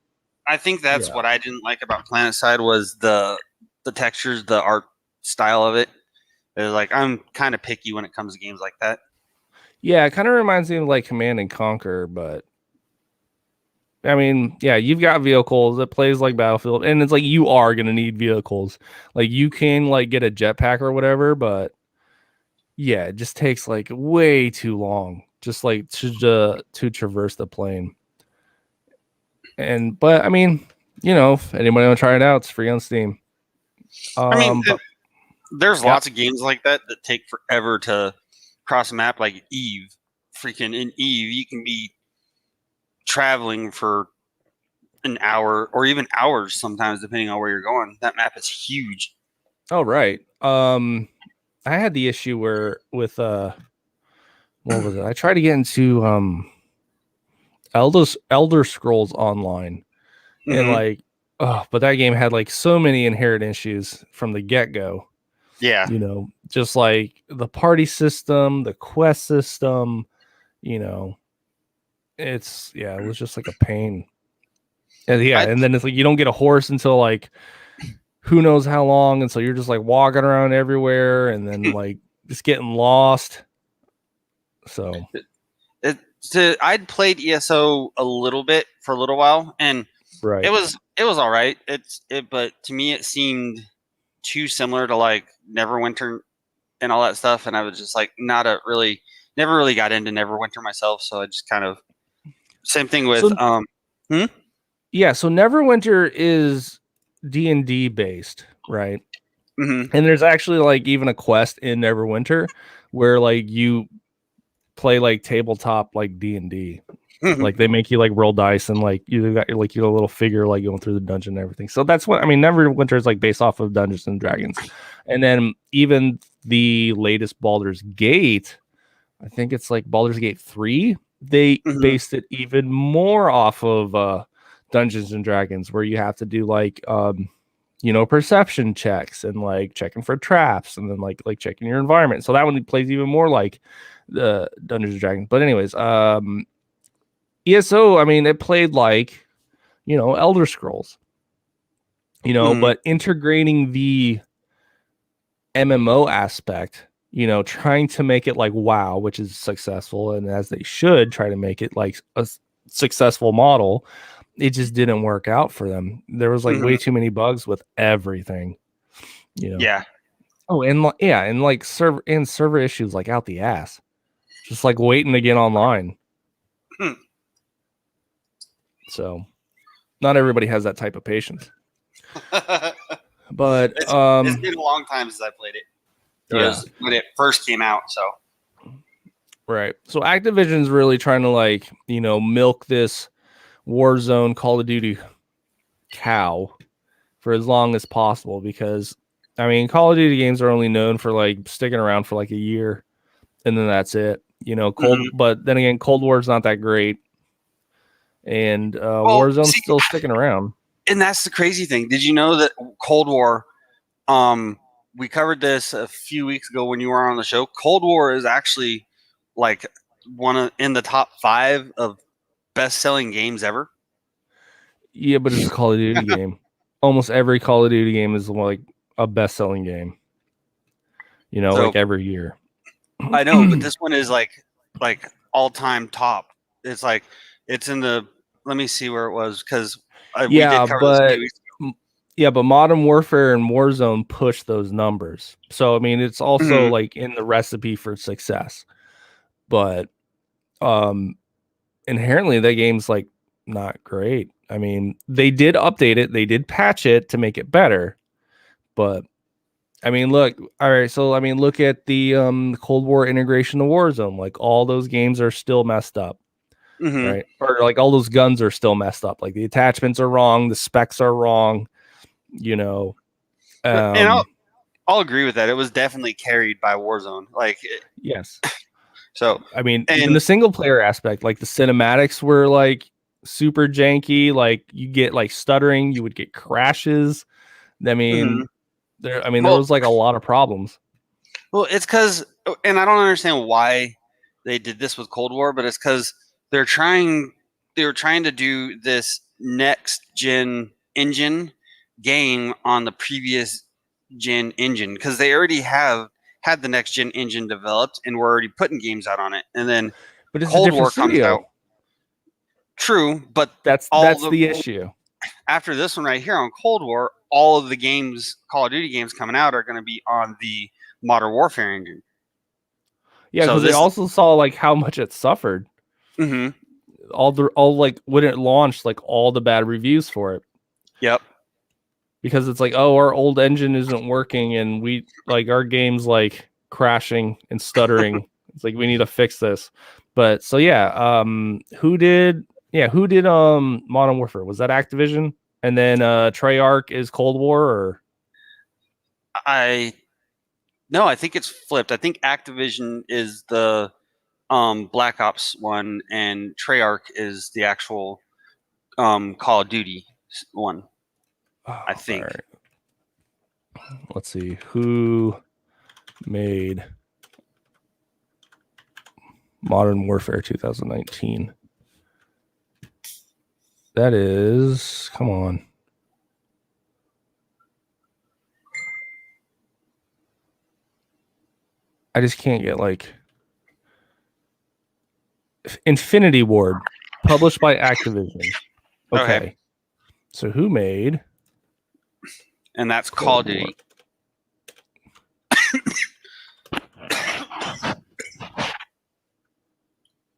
I think that's what I didn't like about PlanetSide was the textures, the art style of it. It's like, I'm kind of picky when it comes to games like that. Yeah, it kind of reminds me of like Command and Conquer, but I mean, yeah, you've got vehicles. It plays like Battlefield, and it's like you are gonna need vehicles. Like you can like get a jetpack or whatever, but yeah, it just takes like way too long, just like to traverse the plane. But I mean, if anybody want to try it out, it's free on Steam. I mean, there's lots of games like that take forever to cross a map, like Eve. Freaking in Eve, you can be traveling for an hour or even hours sometimes, depending on where you're going. That map is huge. Oh, right. I had the issue where with what was it? I tried to get into Elder Scrolls Online, and like, but that game had like so many inherent issues from the get-go. Yeah. Just like the party system, the quest system, it was just like a pain. And then it's like you don't get a horse until like who knows how long, and so you're just like walking around everywhere, and then like just getting lost. So I'd played ESO a little bit for a little while, and it was all right. But to me it seemed too similar to like Neverwinter and all that stuff, and I was just like never really got into Neverwinter myself, so I just kind of same thing with Yeah, so Neverwinter is D&D based, right? Mm-hmm. And there's actually like even a quest in Neverwinter where like you play like tabletop like D&D. Like they make you like roll dice and like you got like your little figure like going through the dungeon and everything. So that's what I mean. Neverwinter is like based off of Dungeons and Dragons, and then even the latest Baldur's Gate, I think it's like Baldur's Gate 3. They based it even more off of Dungeons and Dragons, where you have to do like perception checks and like checking for traps and then like checking your environment. So that one plays even more like the Dungeons and Dragons. But anyways, ESO, I mean, it played like, Elder Scrolls, but integrating the MMO aspect, trying to make it like WoW, which is successful, and as they should try to make it like a successful model, it just didn't work out for them. There was like way too many bugs with everything, Yeah. Oh, and like server issues like out the ass, just like waiting to get online. So not everybody has that type of patience. But it's been a long time since I played it. It was when it first came out, so right. So Activision's really trying to like, milk this Warzone Call of Duty cow for as long as possible, because I mean Call of Duty games are only known for like sticking around for like a year and then that's it. But then again, Cold War's not that great. And Warzone's still sticking around. And that's the crazy thing. Did you know that Cold War, we covered this a few weeks ago when you were on the show. Cold War is actually like in the top 5 of best-selling games ever. Yeah, but it's a Call of Duty game. Almost every Call of Duty game is like a best-selling game. Like every year. I know, but this one is like all-time top. It's like it's in the. Let me see where it was, because we did cover this a few weeks ago. Yeah, but Modern Warfare and Warzone push those numbers. So I mean, it's also like in the recipe for success. But inherently, that game's like not great. I mean, they did update it, they did patch it to make it better. But I mean, look, all right. So I mean, look at the Cold War integration of Warzone. Like all those games are still messed up. Right, or like all those guns are still messed up. Like the attachments are wrong, the specs are wrong. And I'll agree with that. It was definitely carried by Warzone. Like yes. So I mean, in the single player aspect, like the cinematics were like super janky. Like you get like stuttering, you would get crashes. I mean, there was like a lot of problems. Well, it's because, and I don't understand why they did this with Cold War, but it's because they were trying to do this next gen engine game on the previous gen engine, because they already had the next gen engine developed and were already putting games out on it. And then but it's Cold War comes out. True, but that's the issue. After this one right here on Cold War, all of the games, Call of Duty games coming out, are going to be on the Modern Warfare engine. Yeah, because they also saw like how much it suffered. All like when it launched, like all the bad reviews for it. Yep. Because it's like, oh, our old engine isn't working, and we like our game's like crashing and stuttering. It's like we need to fix this. But so yeah, who did Modern Warfare? Was that Activision? And then Treyarch is Cold War, or no, I think it's flipped. I think Activision is the Black Ops one, and Treyarch is the actual Call of Duty one. I think. Right. Let's see who made Modern Warfare 2019. That is, come on. I just can't get like Infinity Ward, published by Activision. Okay. So who made? And that's Call of Duty.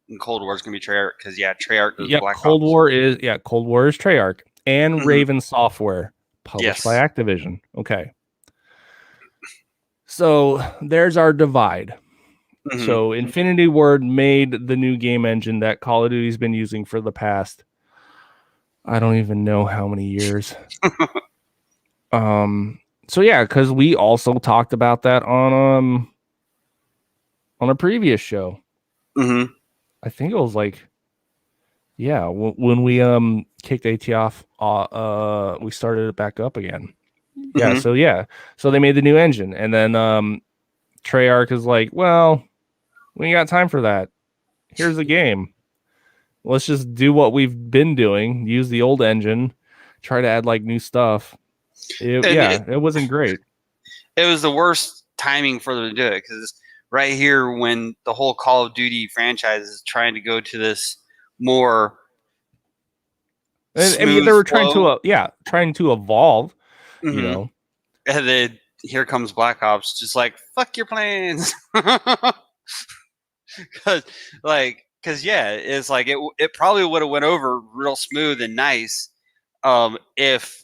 And Cold War is gonna be Treyarch because Treyarch is Black Cold Ops. War is Treyarch and Raven Software, published by Activision. Okay. So there's our divide. Mm-hmm. So Infinity Ward made the new game engine that Call of Duty's been using for the past, I don't even know how many years. So yeah, because we also talked about that on a previous show. Mm-hmm. I think it was like, when we kicked AT off, we started it back up again. Mm-hmm. So they made the new engine, and then Treyarch is like, well, we ain't got time for that. Here's the game. Let's just do what we've been doing. Use the old engine, try to add like new stuff. It wasn't great. It was the worst timing for them to do it because right here when the whole Call of Duty franchise is trying to go to this more. I mean, they were trying to evolve. Mm-hmm. You know, and then here comes Black Ops, just like fuck your plans. Because it's like it probably would have went over real smooth and nice if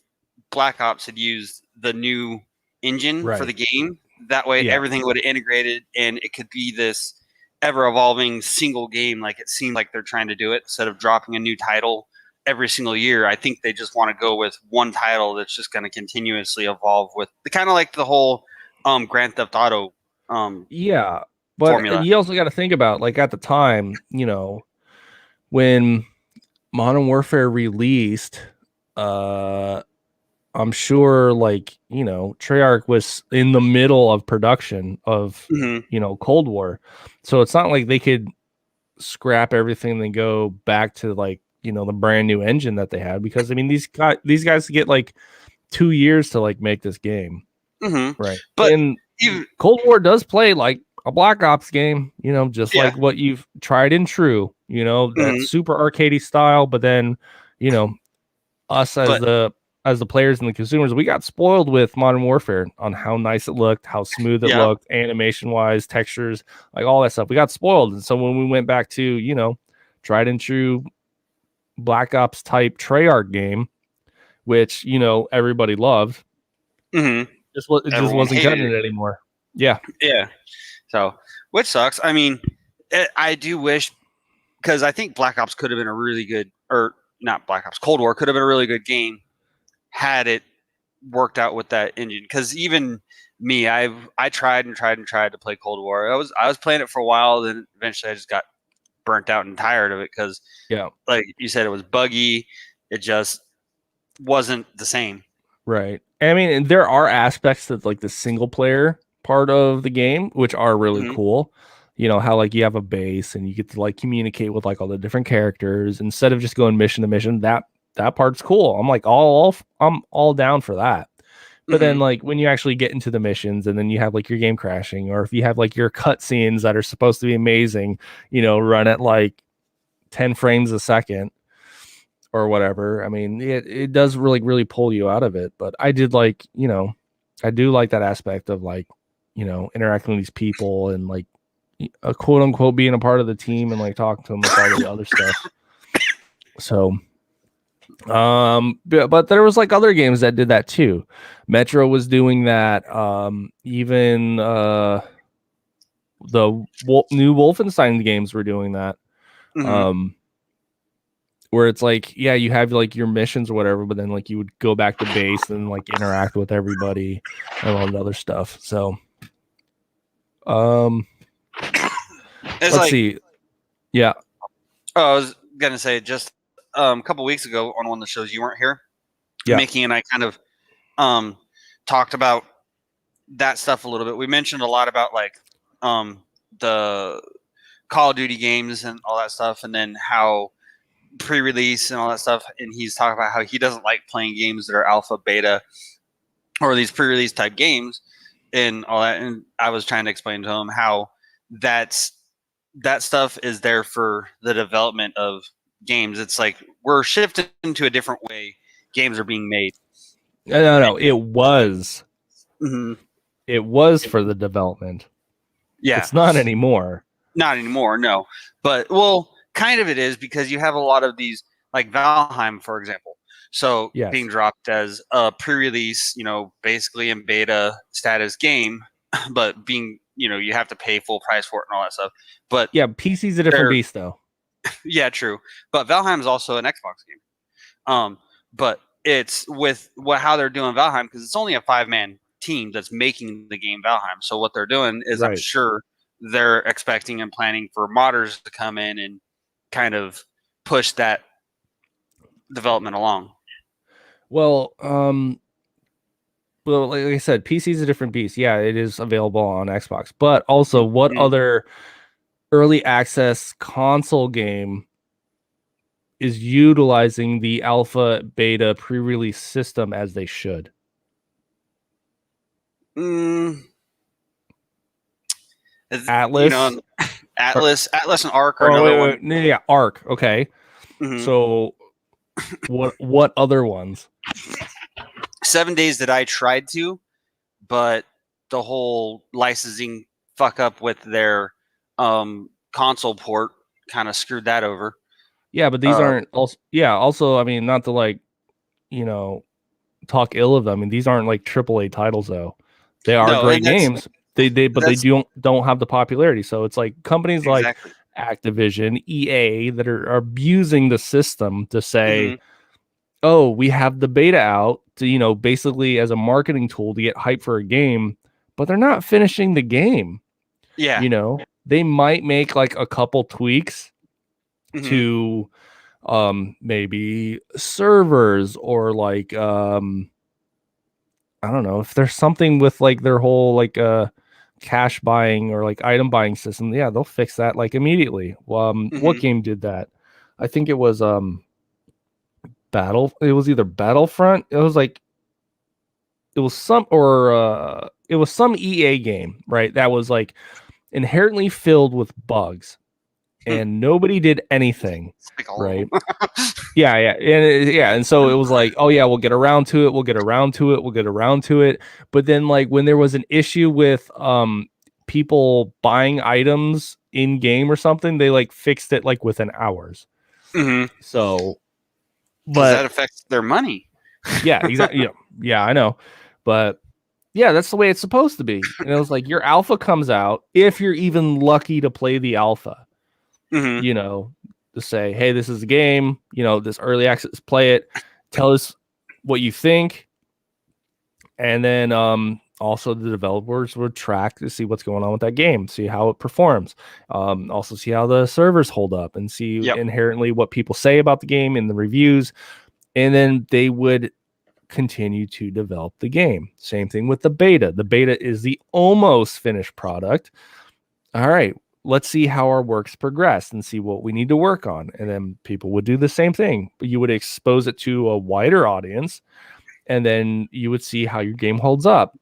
Black Ops had used the new engine for the game. That way everything would have integrated and it could be this ever evolving single game like it seemed like they're trying to do it instead of dropping a new title every single year. I think they just want to go with one title that's just going to continuously evolve with the kind of like the whole Grand Theft Auto but formula. You also got to think about, like, at the time, you know, when Modern Warfare released, I'm sure, like, you know, Treyarch was in the middle of production of, you know, Cold War. So it's not like they could scrap everything and go back to, like, you know, the brand new engine that they had, because I mean, these guys get like 2 years to like make this game. Mm-hmm. Right. But Cold War does play like a Black Ops game, you know, just like what you've tried and true, you know, that super arcadey style. But then, you know, us as the players and the consumers, we got spoiled with Modern Warfare on how nice it looked, how smooth it looked, animation wise, textures, like all that stuff. We got spoiled. And so when we went back to, you know, tried and true Black Ops type Treyarch game, which, you know, everybody loved, it just wasn't cutting it anymore. Yeah. So, which sucks. I mean, I do wish, because I think Black Ops could have been a really good, or not Black Ops, Cold War could have been a really good game had it worked out with that engine. Because even me, I tried to play Cold War. I was playing it for a while, then eventually I just got burnt out and tired of it because, like you said, it was buggy. It just wasn't the same. Right. I mean, and there are aspects of like the single player part of the game which are really cool. You know, how like you have a base and you get to like communicate with like all the different characters instead of just going mission to mission. That part's cool. I'm like I'm all down for that. But then like when you actually get into the missions and then you have like your game crashing, or if you have like your cutscenes that are supposed to be amazing, you know, run at like 10 frames a second or whatever. I mean, it does really, really pull you out of it. But I did like, you know, I do like that aspect of like, you know, interacting with these people and like a quote unquote being a part of the team and like talking to them with all the other stuff. So, but there was like other games that did that too. Metro was doing that. Even the new Wolfenstein games were doing that. Where it's like, yeah, you have like your missions or whatever, but then like you would go back to base and like interact with everybody and all the other stuff. So, let's see. Yeah. Oh, I was gonna say just a couple weeks ago on one of the shows you weren't here. Yeah. Mickey and I kind of talked about that stuff a little bit. We mentioned a lot about like the Call of Duty games and all that stuff, and then how pre-release and all that stuff, and he's talking about how he doesn't like playing games that are alpha, beta, or these pre-release type games and all that. And I was trying to explain to him how that stuff is there for the development of games. It's like we're shifting to a different way games are being made. No, it was. Mm-hmm. It was for the development. Yeah. It's not anymore. Not anymore, no. But, well, kind of it is, because you have a lot of these, like Valheim, for example. So Yes. being dropped as a pre-release, basically in beta status game, but being, you have to pay full price for it and all that stuff. But yeah, PC's a different beast, though. Yeah, true. But Valheim is also an Xbox game. But it's with how they're doing Valheim, because it's only a 5-man team that's making the game Valheim. So what they're doing is, I'm sure they're expecting and planning for modders to come in and kind of push that development along. Well, like I said, PC is a different beast. Yeah, it is available on Xbox, but also, what other early access console game is utilizing the alpha, beta, pre-release system as they should? Atlas, Atlas and Arc are another one. Yeah, Arc. Okay. Mm-hmm. So, what other ones? 7 Days that I tried to, but the whole licensing fuck up with their console port kind of screwed that over. Yeah, but these aren't also. Yeah, also, I mean, not to talk ill of them. I mean, these aren't like AAA titles, though. They are great games. They don't have the popularity. So it's like companies like Activision, EA that are abusing the system to say, oh, we have the beta out to, basically as a marketing tool to get hype for a game, but they're not finishing the game. Yeah. They might make like a couple tweaks to maybe servers, or like I don't know, if there's something with like their whole like cash buying or like item buying system. Yeah, they'll fix that like immediately. What game did that? I think it was it was either Battlefront. It was some EA game, right? That was like inherently filled with bugs, and nobody did anything, right? And so it was like, oh yeah, we'll get around to it. But then, like, when there was an issue with people buying items in game or something, they like fixed it like within hours. So, but that affects their money. Yeah, exactly. Yeah, I know, but yeah, that's the way it's supposed to be. And it was like, your alpha comes out, if you're even lucky to play the alpha, to say, hey, this is a game, this early access, play it, tell us what you think. And then also the developers would track to see what's going on with that game, see how it performs, also see how the servers hold up, and see inherently what people say about the game in the reviews. And then they would continue to develop the game. Same thing with the beta. The beta is the almost finished product. All right, let's see how our work's progressed and see what we need to work on. And then people would do the same thing, but you would expose it to a wider audience, and then you would see how your game holds up.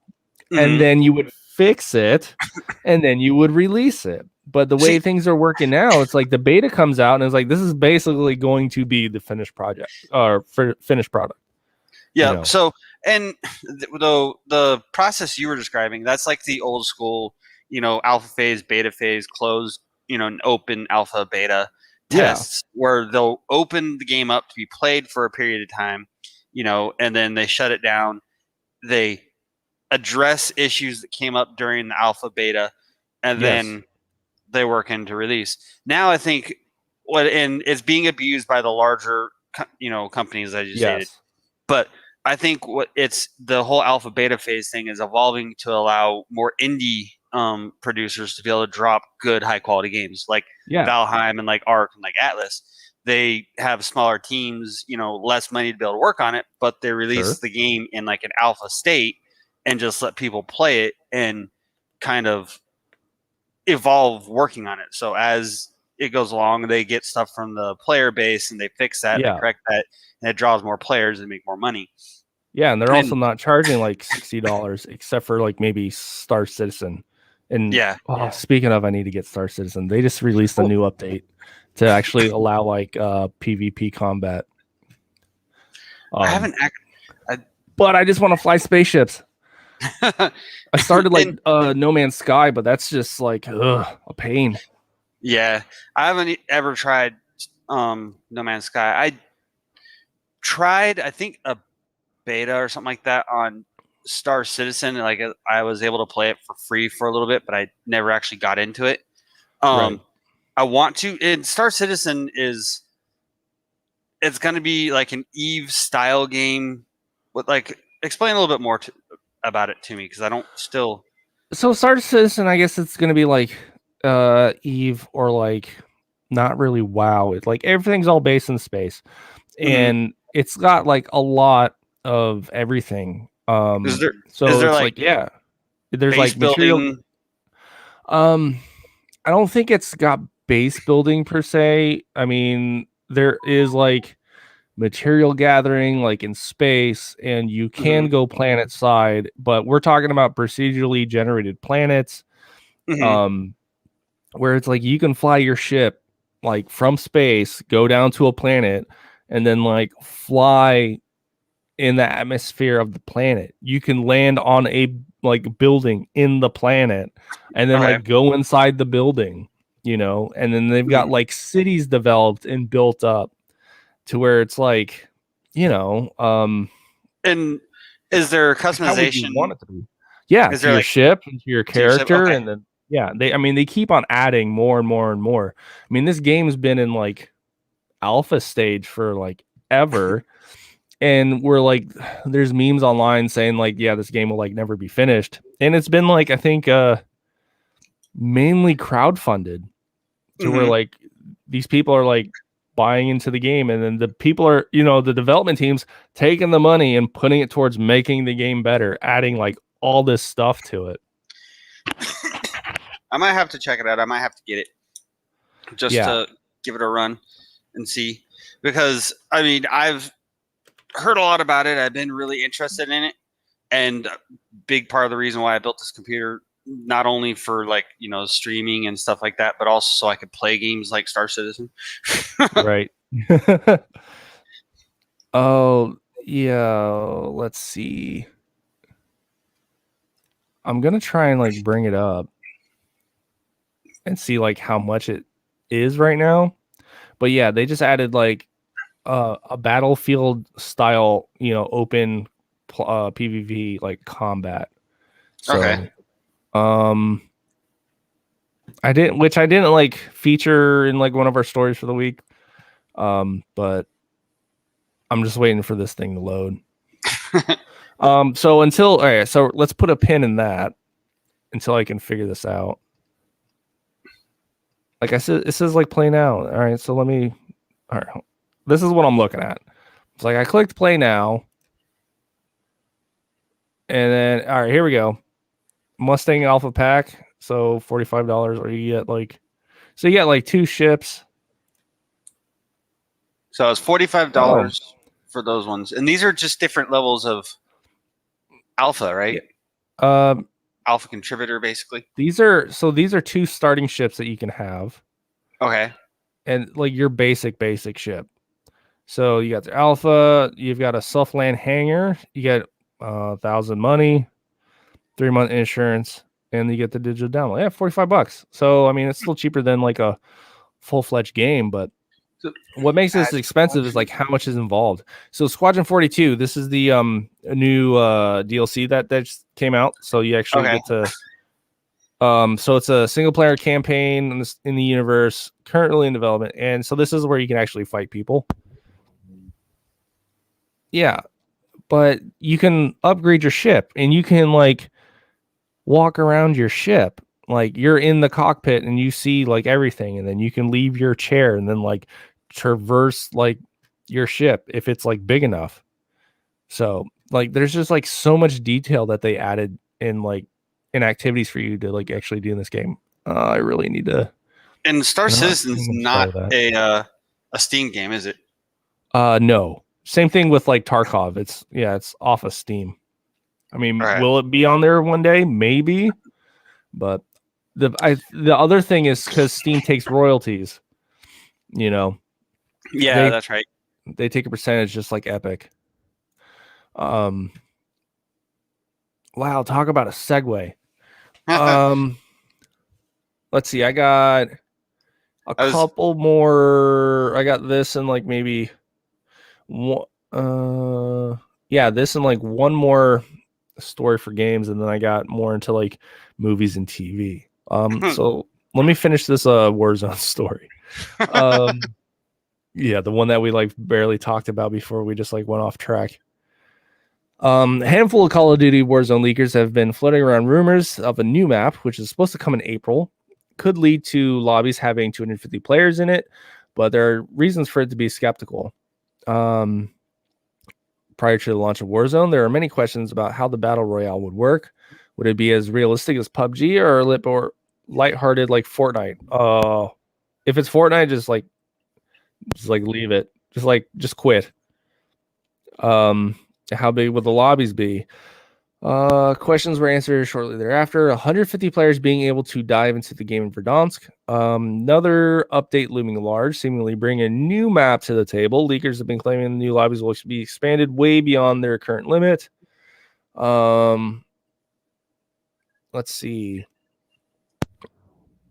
And then you would fix it, and then you would release it. But the way things are working now, it's like the beta comes out and it's like, this is basically going to be the finished project or finished product. Yeah. So, and the process you were describing, that's like the old school, alpha phase, beta phase, closed, an open alpha beta tests where they'll open the game up to be played for a period of time, and then they shut it down. They address issues that came up during the alpha beta, and then they work into release. Now I think it's being abused by the larger, companies that I just stated. But I think it's the whole alpha beta phase thing is evolving to allow more indie producers to be able to drop good high quality games like Valheim and like Arc and like Atlas. They have smaller teams, less money to be able to work on it, but they release the game in like an alpha state and just let people play it and kind of evolve working on it. So as it goes along, they get stuff from the player base and they fix that, Yeah. they correct that, and it draws more players and make more money. Yeah, and they're And- also not charging like $60, except for like maybe Star Citizen. And speaking of, I need to get Star Citizen. They just released a new update to actually allow like PvP combat. I haven't. But I just want to fly spaceships. I started like No Man's Sky, but that's just like a pain. Yeah, I haven't ever tried No Man's Sky. I tried, I think, a beta or something like that on Star Citizen. Like I was able to play it for free for a little bit, but I never actually got into it. Right. I want to. And Star Citizen it's going to be like an Eve style game. With like, explain a little bit more about it to me, because I don't still. So Star Citizen, I guess it's going to be like Eve, or like not really WoW. It's like everything's all based in space, and it's got like a lot of everything. Is there like yeah, there's like material building? I don't think it's got base building per se. I mean, there is like material gathering like in space, and you can go planet side, but we're talking about procedurally generated planets, where it's like you can fly your ship like from space, go down to a planet, and then like fly in the atmosphere of the planet. You can land on a like building in the planet, and then like go inside the building, and then they've got like cities developed and built up to where it's like, and is there customization? Want it to be? Yeah, is to your ship and to your character, okay. And then they keep on adding more and more and more. I mean, this game's been in like alpha stage for like ever. And we're like, there's memes online saying like, yeah, this game will like never be finished. And it's been like, I think mainly crowdfunded to where like these people are like buying into the game, and then the people are, the development teams taking the money and putting it towards making the game better, adding like all this stuff to it. I might have to check it out. I might have to get it just to give it a run and see, because I mean, I've heard a lot about it. I've been really interested in it, and a big part of the reason why I built this computer, not only for like, streaming and stuff like that, but also so I could play games like Star Citizen. Right. Oh, yeah. Let's see. I'm going to try and like bring it up and see like how much it is right now. But yeah, they just added like a battlefield style, open PvP like combat. So, okay. I didn't like feature in like one of our stories for the week. But I'm just waiting for this thing to load. So let's put a pin in that until I can figure this out. Like I said, it says like play now. All right, so all right, this is what I'm looking at. It's like I clicked play now, and then all right, here we go. Mustang Alpha Pack, so $45, or you get like, so you get like 2 ships. So it's $45 for those ones, and these are just different levels of alpha, right? Alpha contributor, basically. These are 2 starting ships that you can have. Okay. And like your basic ship. So you got the alpha, you've got a self-land hangar, you get 1,000 money, 3-month insurance, and you get the digital download. Yeah, $45. So I mean, it's still cheaper than like a full-fledged game, but what makes this expensive is like how much is involved. So Squadron 42, this is the new DLC that just came out. So you actually get to so it's a single player campaign in the universe currently in development, and so this is where you can actually fight people. Yeah, but you can upgrade your ship, and you can like walk around your ship. Like you're in the cockpit and you see like everything, and then you can leave your chair and then like traverse like your ship if it's like big enough. So like there's just like so much detail that they added in like in activities for you to like actually do in this game. I really need to And Star They're not Citizen's doing not that. a Steam game, is it? No. Same thing with like Tarkov. It's off of Steam. I mean, All right. will it be on there one day? Maybe. But the other thing is because Steam takes royalties, you know. Yeah, that's right. They take a percentage just like Epic. Wow, talk about a segue. Let's see. I got couple more. I got this and like maybe one. This and like one more story for games, and then I got more into like movies and TV. So let me finish this Warzone story. The one that we like barely talked about before we just like went off track. A handful of Call of Duty Warzone leakers have been floating around rumors of a new map, which is supposed to come in April. Could lead to lobbies having 250 players in it, but there are reasons for it to be skeptical. Prior to the launch of Warzone, there are many questions about how the battle royale would work. Would it be as realistic as PUBG or a little more lighthearted like Fortnite? If it's Fortnite, just leave it. Just quit. How big would the lobbies be? Questions were answered shortly thereafter. 150 players being able to dive into the game in Verdansk. Another update looming large, seemingly bringing a new map to the table. Leakers have been claiming the new lobbies will be expanded way beyond their current limit. Let's see.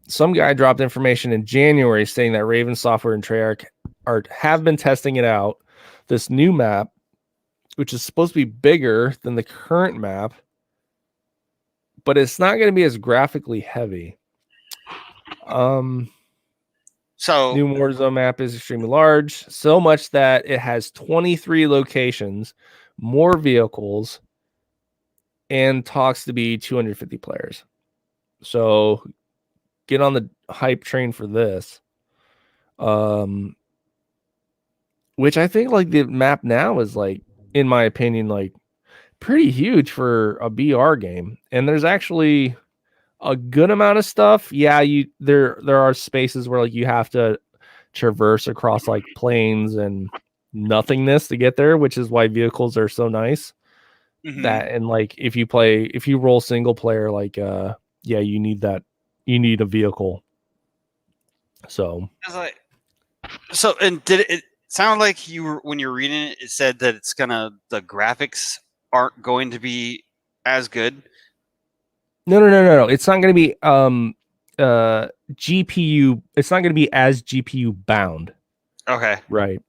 Some guy dropped information in January saying that Raven Software and Treyarch have been testing it out. This new map, which is supposed to be bigger than the current map, but it's not going to be as graphically heavy. So new Warzone map is extremely large, so much that it has 23 locations, more vehicles, and talks to be 250 players. So get on the hype train for this. Which I think like the map now is like, in my opinion, like pretty huge for a BR game. And there's actually a good amount of stuff. Yeah, there are spaces where like you have to traverse across like plains and nothingness to get there, which is why vehicles are so nice. That and like if you roll single player, like you need a vehicle. So and did it sound like when you're reading it, it said that the graphics aren't going to be as good? No. It's not going to be GPU. It's not going to be as GPU bound. Okay. Right.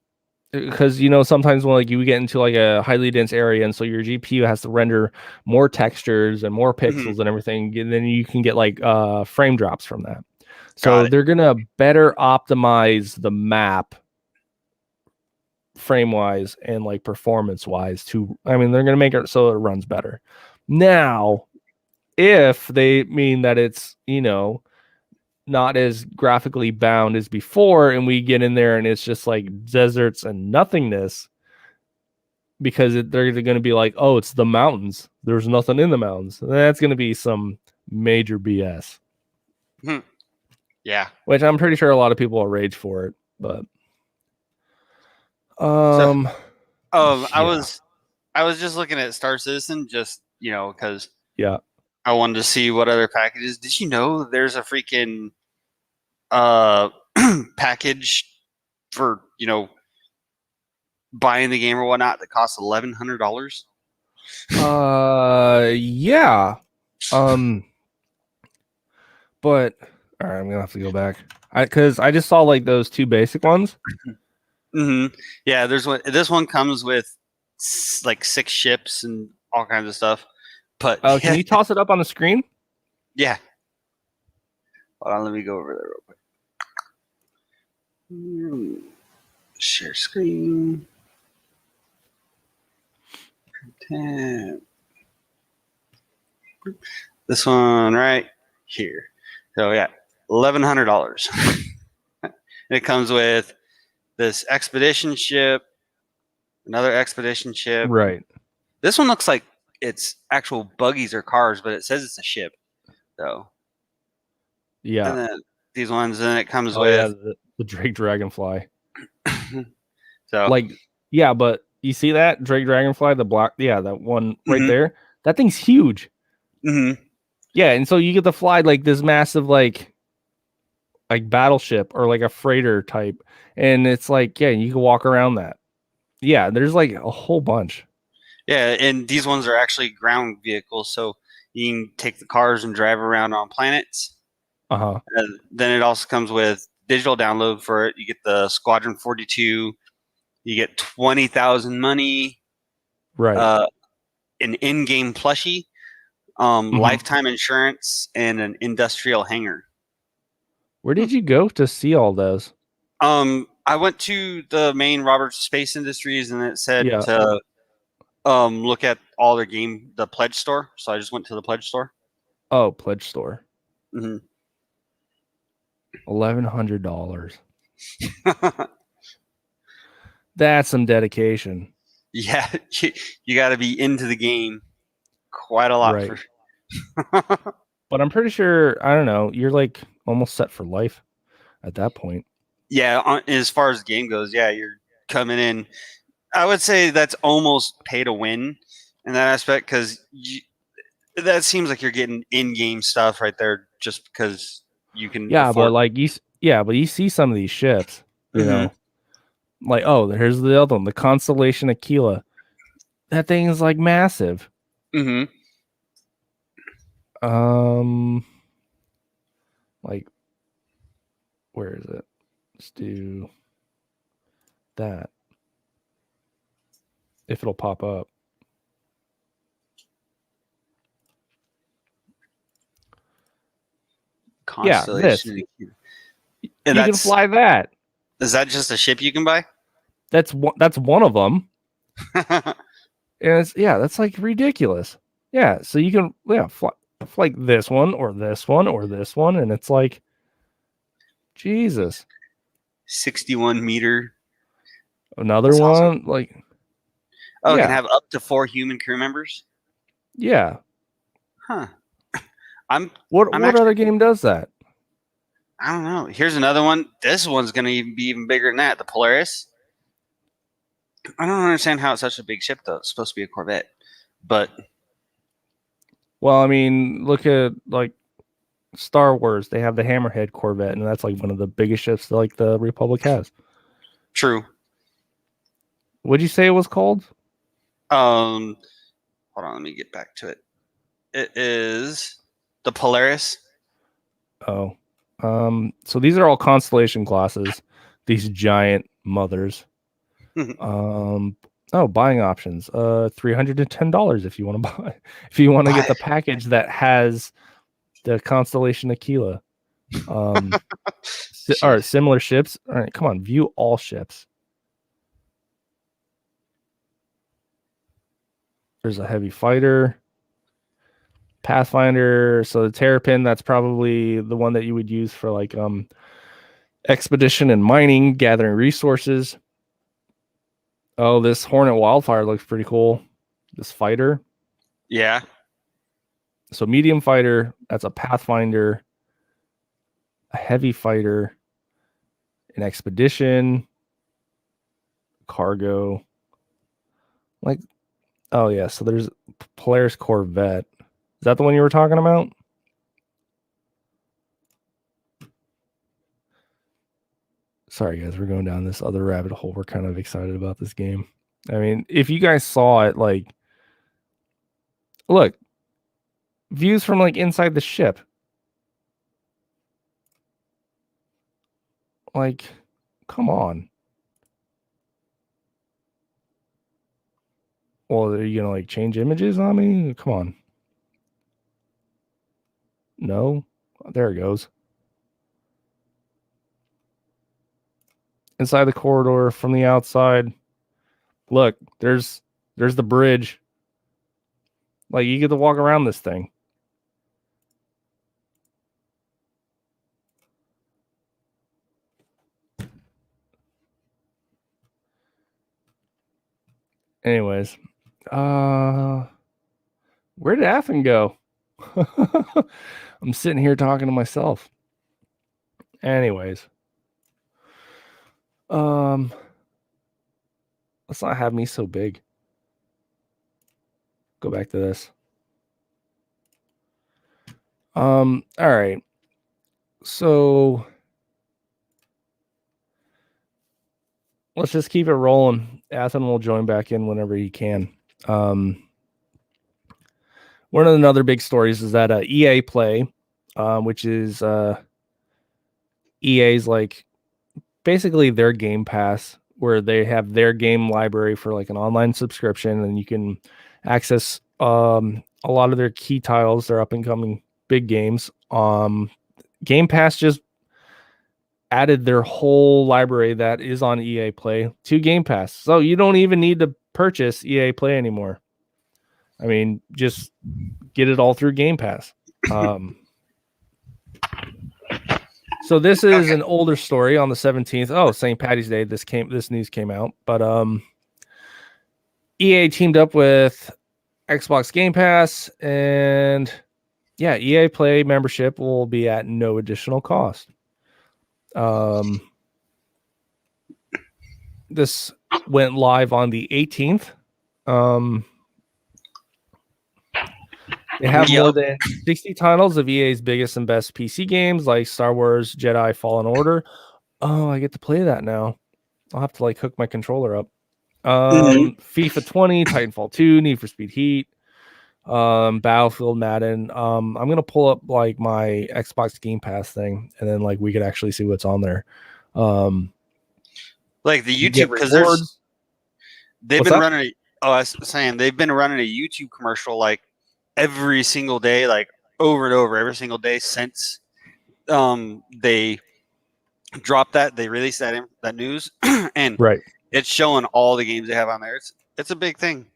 Because sometimes when like you get into like a highly dense area, and so your GPU has to render more textures and more pixels and everything, and then you can get like frame drops from that. So they're gonna better optimize the map frame wise and like performance wise they're gonna make it so it runs better. Now, if they mean that it's not as graphically bound as before, and we get in there and it's just like deserts and nothingness, because they're going to be like, oh, it's the mountains, there's nothing in the mountains, that's going to be some major BS. Yeah, which I'm pretty sure a lot of people will rage for it, but I was just looking at Star Citizen just because I wanted to see what other packages. Did you know there's a freaking package for buying the game or whatnot that costs $1,100? Yeah. But all right, I'm gonna have to go back because I just saw like those two basic ones. Yeah, this one comes with like 6 ships and all kinds of stuff. But can you toss it up on the screen? Yeah. Hold on, let me go over there real quick. Share screen. Content. This one right here. So yeah, $1,100. And it comes with this expedition ship, another expedition ship. Right. This one looks like it's actual buggies or cars, but it says it's a ship, though. Yeah. And then these ones, and it comes yeah, with the Drake Dragonfly. so Like, yeah, but you see that Drake Dragonfly, the black, yeah, that one right there. That thing's huge. Mm-hmm. Yeah, and so you get to fly like this massive like battleship or like a freighter type, and it's like, yeah, you can walk around that. Yeah, there's like a whole bunch. Yeah, and these ones are actually ground vehicles, so you can take the cars and drive around on planets. Uh-huh. And then it also comes with digital download for it. You get the Squadron 42. You get 20,000 money. Right. An in-game plushie, lifetime insurance, and an industrial hangar. Where did you go to see all those? I went to the main Roberts Space Industries, and it said Yeah. to look at all their game, the pledge store. So I just went to the pledge store. Oh, pledge store. Mm-hmm. $1,100. That's some dedication. Yeah, you got to be into the game quite a lot. Right. But I'm pretty sure, I don't know, you're like almost set for life at that point. Yeah, as far as the game goes, yeah, you're coming in. I would say that's almost pay to win in that aspect, because that seems like you're getting in-game stuff right there just because you can. Yeah, afford. but like you see some of these ships, you know, like, oh, here's the other one, the Constellation Aquila. That thing is like massive. Mm-hmm. Like, where is it? Let's do that. If it'll pop up. Constellation. Yeah, this. You can fly that. Is that just a ship you can buy? That's one of them. And that's like ridiculous. Yeah, so you can fly like this one or this one or this one, and it's like, Jesus. 61 meter. Another one, awesome. Like, it can have up to 4 human crew members. Yeah. Huh. What other game does that? I don't know. Here's another one. This one's going to be even bigger than that. The Polaris. I don't understand how it's such a big ship, though. It's supposed to be a Corvette. But. Well, I mean, look at, like, Star Wars. They have the Hammerhead Corvette, and that's, like, one of the biggest ships that, like, the Republic has. True. What'd you say it was called? Hold on. Let me get back to it. It is the Polaris. Oh. So these are all Constellation classes. These giant mothers. Buying options. $310 if you want to buy. If you want to get the package that has the Constellation Aquila. Or similar ships. All right, come on, view all ships. There's a heavy fighter. Pathfinder. So the Terrapin, that's probably the one that you would use for like expedition and mining, gathering resources. Oh, this Hornet Wildfire looks pretty cool. This fighter. Yeah. So medium fighter, that's a Pathfinder, a heavy fighter, an expedition, cargo. Like, oh yeah, so there's Polaris Corvette. Is that the one you were talking about? Sorry, guys, we're going down this other rabbit hole. We're kind of excited about this game. I mean, if you guys saw it, like, look, views from like inside the ship. Like, come on. Well, are you gonna like change images on me? Come on. No, there it goes. Inside the corridor from the outside. Look, there's the bridge. Like, you get to walk around this thing. Anyways, where did Athen go? I'm sitting here talking to myself. Anyways, let's not have me so big. Go back to this. All right. So let's just keep it rolling. Athen will join back in whenever he can. One of the other big stories is that EA Play, which is EA's like basically their Game Pass, where they have their game library for like an online subscription, and you can access a lot of their key titles, their up and coming big games. Game Pass just added their whole library that is on EA Play to Game Pass. So you don't even need to purchase EA Play anymore. I mean, just get it all through Game Pass. So this is an older story on the 17th. Oh, St. Paddy's Day. This news came out. But EA teamed up with Xbox Game Pass, and yeah, EA Play membership will be at no additional cost. This went live on the 18th. They have more than 60 titles of EA's biggest and best PC games, like Star Wars Jedi Fallen Order. Oh, I get to play that now. I'll have to like hook my controller up. FIFA 20, Titanfall 2, Need for Speed Heat, Battlefield, Madden. I'm gonna pull up like my Xbox Game Pass thing, and then like we could actually see what's on there. Like the YouTube, because they've been running. I was saying they've been running a YouTube commercial like every single day, like over and over every single day since they dropped that. They released that news, and it's showing all the games they have on there. It's a big thing.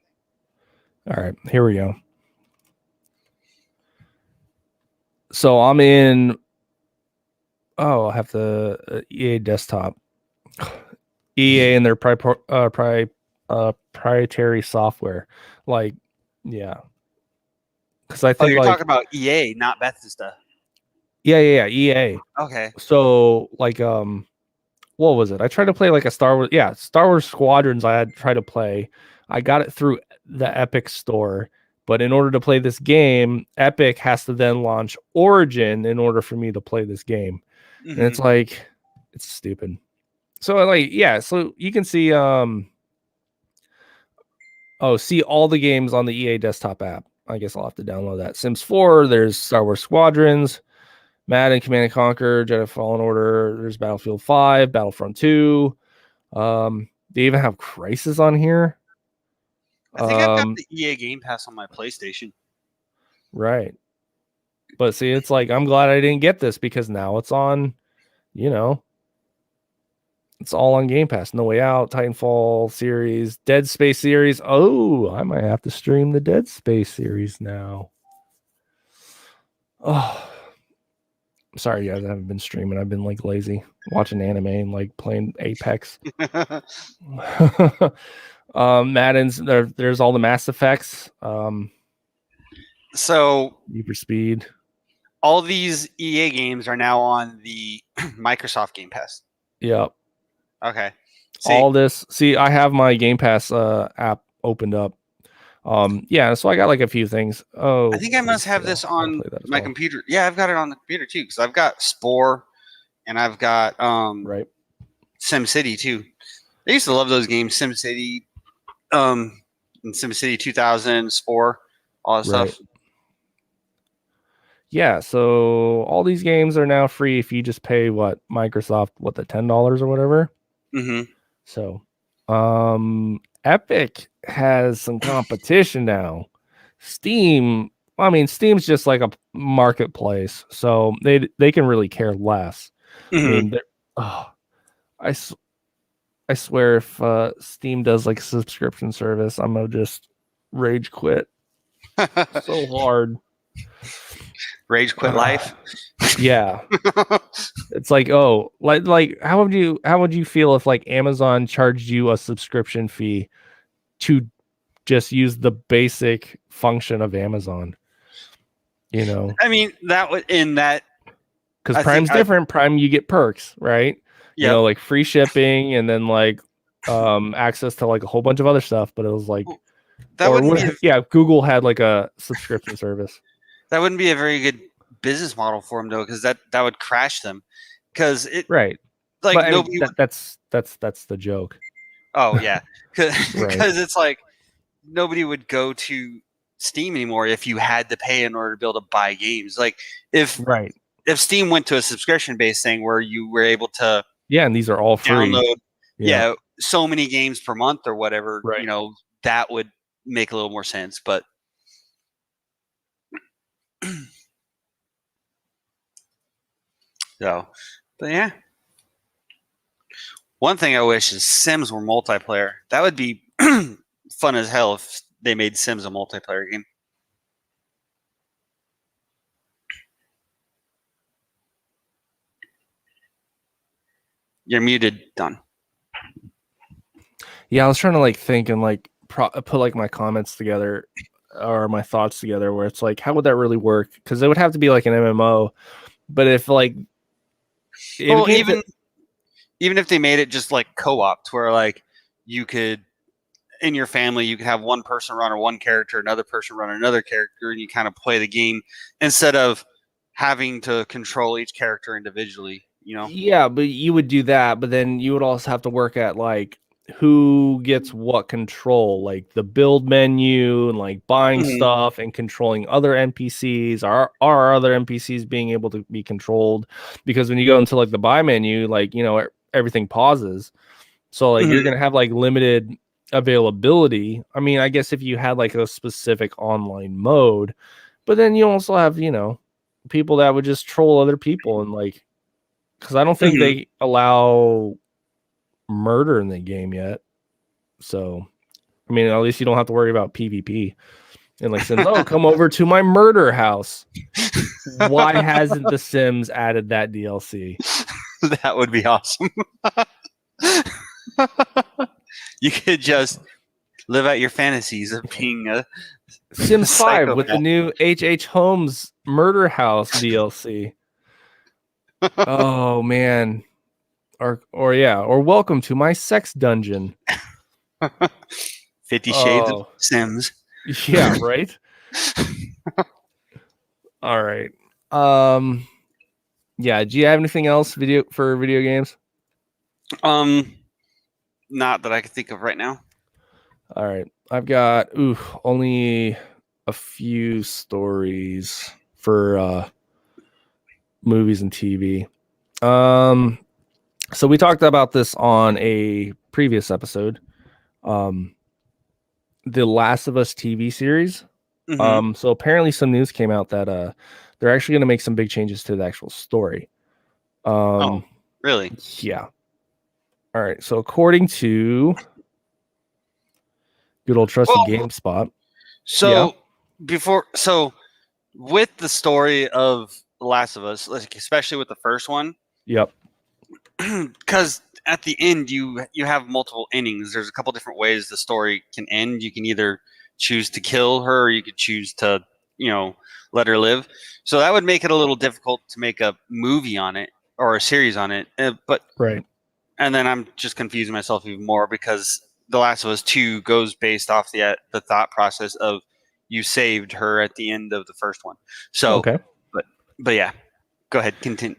All right, here we go. So I'm in. Oh, I have the EA desktop. EA and their proprietary software, like, yeah. Because I think you're talking about EA, not Bethesda. Yeah, EA. Okay. So like, what was it? I tried to play like a Star Wars Squadrons. I had tried to play. I got it through the Epic store, but in order to play this game, Epic has to then launch Origin in order for me to play this game, and it's like, it's stupid. So like, yeah, so you can see see all the games on the EA desktop app. I guess I'll have to download that. Sims 4, there's Star Wars Squadrons, Madden, Command & Conquer, Jedi Fallen Order, there's Battlefield 5, Battlefront 2. They even have Crysis on here. I think I've got the EA Game Pass on my PlayStation. Right. But see, it's like, I'm glad I didn't get this, because now it's on, it's all on Game Pass. No Way Out, Titanfall series, Dead Space series. Oh, I might have to stream the Dead Space series now. Oh, sorry, guys. I haven't been streaming. I've been like lazy, watching anime and like playing Apex. Madden's there's all the Mass Effects. So Need for Speed. All these EA games are now on the Microsoft Game Pass. Yep. Okay. All this. See, I have my Game Pass app opened up. Yeah, so I got like a few things. Oh, I think I must have this on my computer. Yeah, I've got it on the computer too, because I've got Spore and I've got SimCity too. I used to love those games, SimCity, and SimCity 2000, Spore, all that stuff. Yeah, so all these games are now free if you just pay Microsoft, the $10 or whatever. So, Epic has some competition now. Steam, Steam's just like a marketplace, so they can really care less. I mean, I swear if Steam does like a subscription service, I'm gonna just rage quit so hard. Rage quit life. Yeah. It's like, like how would you feel if like Amazon charged you a subscription fee to just use the basic function of Amazon? I mean, that would because because Prime's different. Prime, you get perks, right? Yep. You know, like free shipping and then like access to like a whole bunch of other stuff. But it was like, Google had like a subscription service. That wouldn't be a very good business model for them though, because that would crash them. Because it right, like but nobody. That's the joke. Oh yeah, because Right. it's like nobody would go to Steam anymore if you had to pay in order to be able to buy games. Like if Steam went to a subscription based thing where you were able to and these are all free. Download so many games per month or whatever, right. you know, that would make a little more sense. But but yeah. One thing I wish is Sims were multiplayer. That would be fun as hell if they made Sims a multiplayer game. You're muted, Don. Yeah, I was trying to like think and like put like my comments together or my thoughts together where it's like, how would that really work? Because it would have to be like an MMO. But if like even if they made it just like co-op to where like you could in your family you could have one person run one character, another person run another character, and you kind of play the game instead of having to control each character individually, you know? Yeah, but you would do that, but then you would also have to work at like who gets what control, like the build menu and like buying stuff and controlling other NPCs. Are other NPCs being able to be controlled? Because when you go into like the buy menu, like, you know, everything pauses. So like you're going to have like limited availability. I mean, I guess if you had like a specific online mode, but then you also have, you know, people that would just troll other people and like, because I don't think they allow murder in the game yet. So, I mean, at least you don't have to worry about PvP. And like, Sims, oh, come over to my murder house. Why hasn't The Sims added that DLC? That would be awesome. You could just live out your fantasies of being a Sims 5 with the new H.H. Holmes murder house DLC. Oh man. Or welcome to my sex dungeon. 50 Shades of Sims. Yeah, right. All right. Yeah, do you have anything else video games? Not that I can think of right now. All right. I've got only a few stories for movies and TV. So we talked about this on a previous episode. The Last of Us TV series. So apparently some news came out that they're actually going to make some big changes to the actual story. Oh, really? Yeah. All right. So according to good old trusted GameSpot. So with the story of The Last of Us, like especially with the first one. Yep. Because at the end you have multiple endings. There's a couple different ways the story can end. You can either choose to kill her, or you could choose to, you know, let her live. So that would make it a little difficult to make a movie on it or a series on it. But right. And then I'm just confusing myself even more because The Last of Us 2 goes based off the thought process of you saved her at the end of the first one. So okay. But yeah. Go ahead, continue.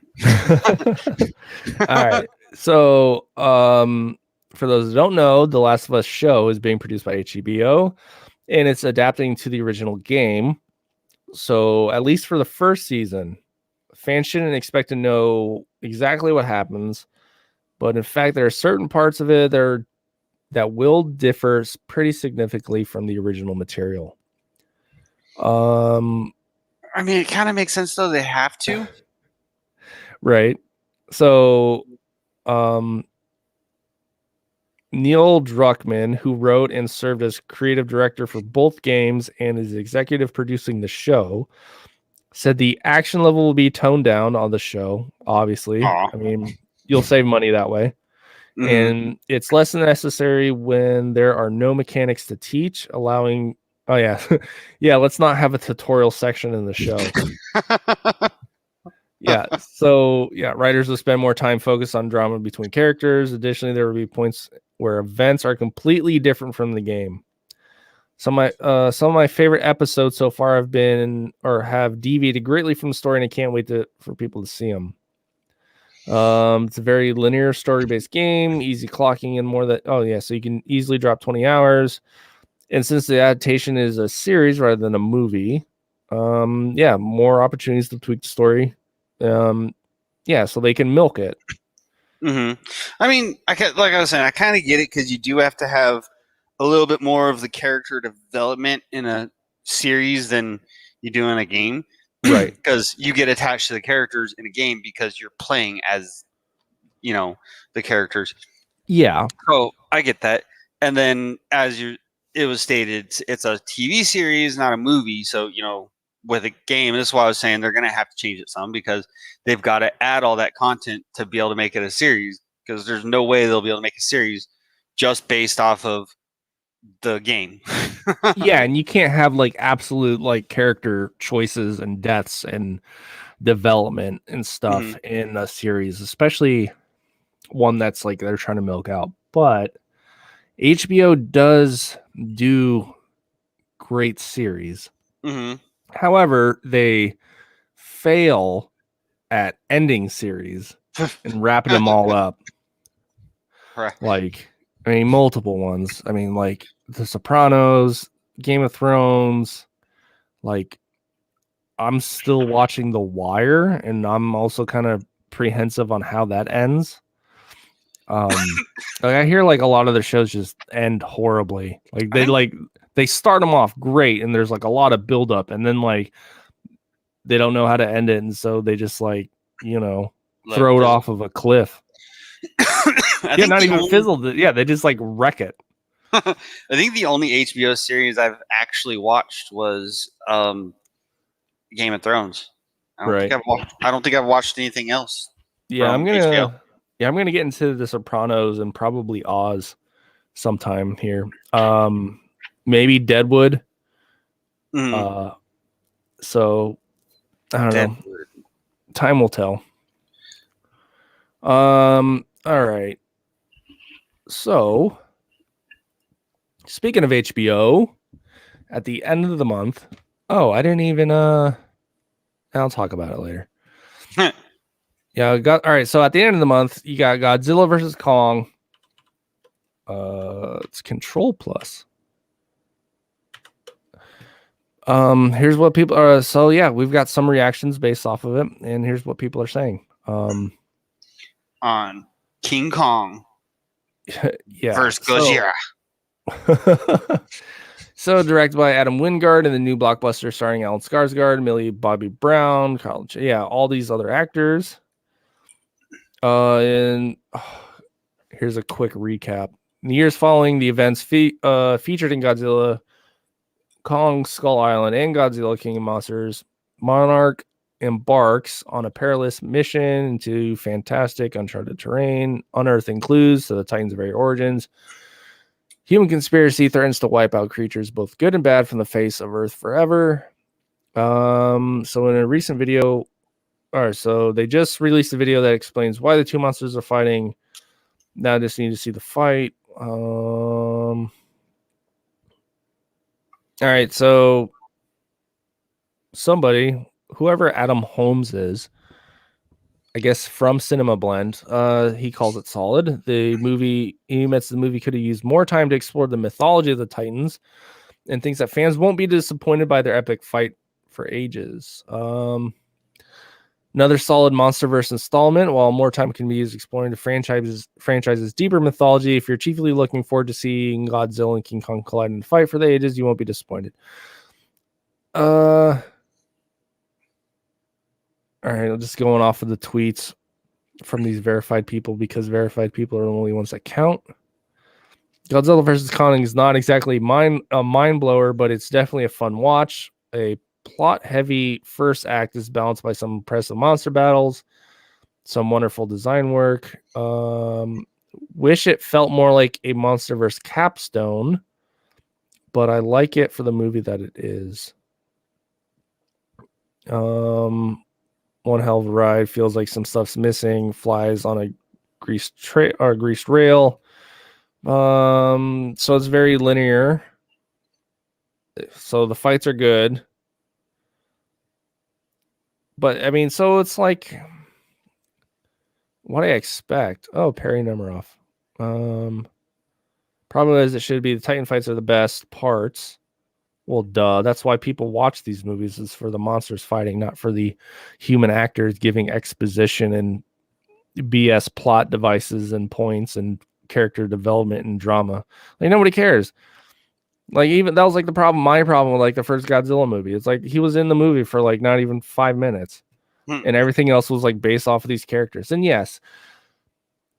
All right. So, for those who don't know, The Last of Us show is being produced by HBO, and it's adapting to the original game. So, at least for the first season, fans shouldn't expect to know exactly what happens. But in fact, there are certain parts of it that will differ pretty significantly from the original material. I mean, it kind of makes sense, though. They have to. Right. So, Neil Druckmann, who wrote and served as creative director for both games and is executive producing the show, said the action level will be toned down on the show, obviously. I mean, you'll save money that way. And it's less than necessary when there are no mechanics to teach, allowing... Oh, yeah. Yeah, let's not have a tutorial section in the show. Yeah. So yeah, writers will spend more time focused on drama between characters. Additionally, there will be points where events are completely different from the game. Some of my favorite episodes so far have been or have deviated greatly from the story, and I can't wait for people to see them. It's a very linear story-based game, easy clocking and more that so you can easily drop 20 hours. And since the adaptation is a series rather than a movie, more opportunities to tweak the story. So they can milk it. Mm-hmm. I mean, like I was saying, I kind of get it because you do have to have a little bit more of the character development in a series than you do in a game, Right? Because you get attached to the characters in a game because you're playing as, the characters. Yeah. So I get that. And then it was stated, it's a TV series, not a movie. So, with a game, this is why I was saying they're going to have to change it some because they've got to add all that content to be able to make it a series because there's no way they'll be able to make a series just based off of the game. Yeah, and you can't have like absolute like character choices and deaths and development and stuff in a series, especially one that's like they're trying to milk out. But HBO does do great series. However, they fail at ending series and wrapping them all up. Right. Like, I mean, multiple ones. I mean, like The Sopranos, Game of Thrones. Like, I'm still watching The Wire, and I'm also kind of apprehensive on how that ends. I hear like a lot of the shows just end horribly. Like they start them off great, and there's like a lot of buildup, and then like they don't know how to end it, and so they just like throw it off of a cliff. Not even fizzled it. Yeah, they just like wreck it. I think the only HBO series I've actually watched was Game of Thrones. I don't think I've watched anything else. Yeah, I'm HBO. gonna get into The Sopranos and probably Oz sometime here. Maybe Deadwood. So I don't know. Time will tell. All right. So speaking of HBO, at the end of the month. Oh, I didn't even I'll talk about it later. Yeah, all right. So at the end of the month, you got Godzilla versus Kong. It's Control Plus. Here's what people are. So yeah, we've got some reactions based off of it, and here's what people are saying. On King Kong versus Godzilla. So directed by Adam Wingard and the new blockbuster starring Alan Skarsgård, Millie Bobby Brown, Kyle, all these other actors. And here's a quick recap. In the years following the events featured in Godzilla, Kong Skull Island, and Godzilla King of Monsters, Monarch embarks on a perilous mission into fantastic uncharted terrain, unearthing clues to the Titan's very origins. Human conspiracy threatens to wipe out creatures both good and bad from the face of Earth forever. So in a recent video, so they just released a video that explains why the two monsters are fighting. Now I just need to see the fight. All right, so whoever Adam Holmes is, I guess from Cinema Blend, he calls it solid. He admits the movie could have used more time to explore the mythology of the Titans and thinks that fans won't be disappointed by their epic fight for ages. Another solid MonsterVerse installment, while more time can be used exploring the franchise's deeper mythology. If you're chiefly looking forward to seeing Godzilla and King Kong collide and fight for the ages, you won't be disappointed. All right, I'm just going off of the tweets from these verified people because verified people are the only ones that count. Godzilla vs. Kong is not exactly a mind blower, but it's definitely a fun watch. A plot-heavy first act is balanced by some impressive monster battles, some wonderful design work. Wish it felt more like a MonsterVerse capstone, but I like it for the movie that it is. one hell of a ride. Feels like some stuff's missing. Flies on a greased rail. So it's very linear. So the fights are good. But I mean, so it's like what I expect. Oh, Perry Nemiroff. Probably as it should be. The Titan fights are the best parts. Well, duh. That's why people watch these movies, is for the monsters fighting, not for the human actors giving exposition and BS plot devices and points and character development and drama. Like, nobody cares. Like, even that was like my problem with like the first Godzilla movie. It's like he was in the movie for like not even 5 minutes, and everything else was like based off of these characters. And yes,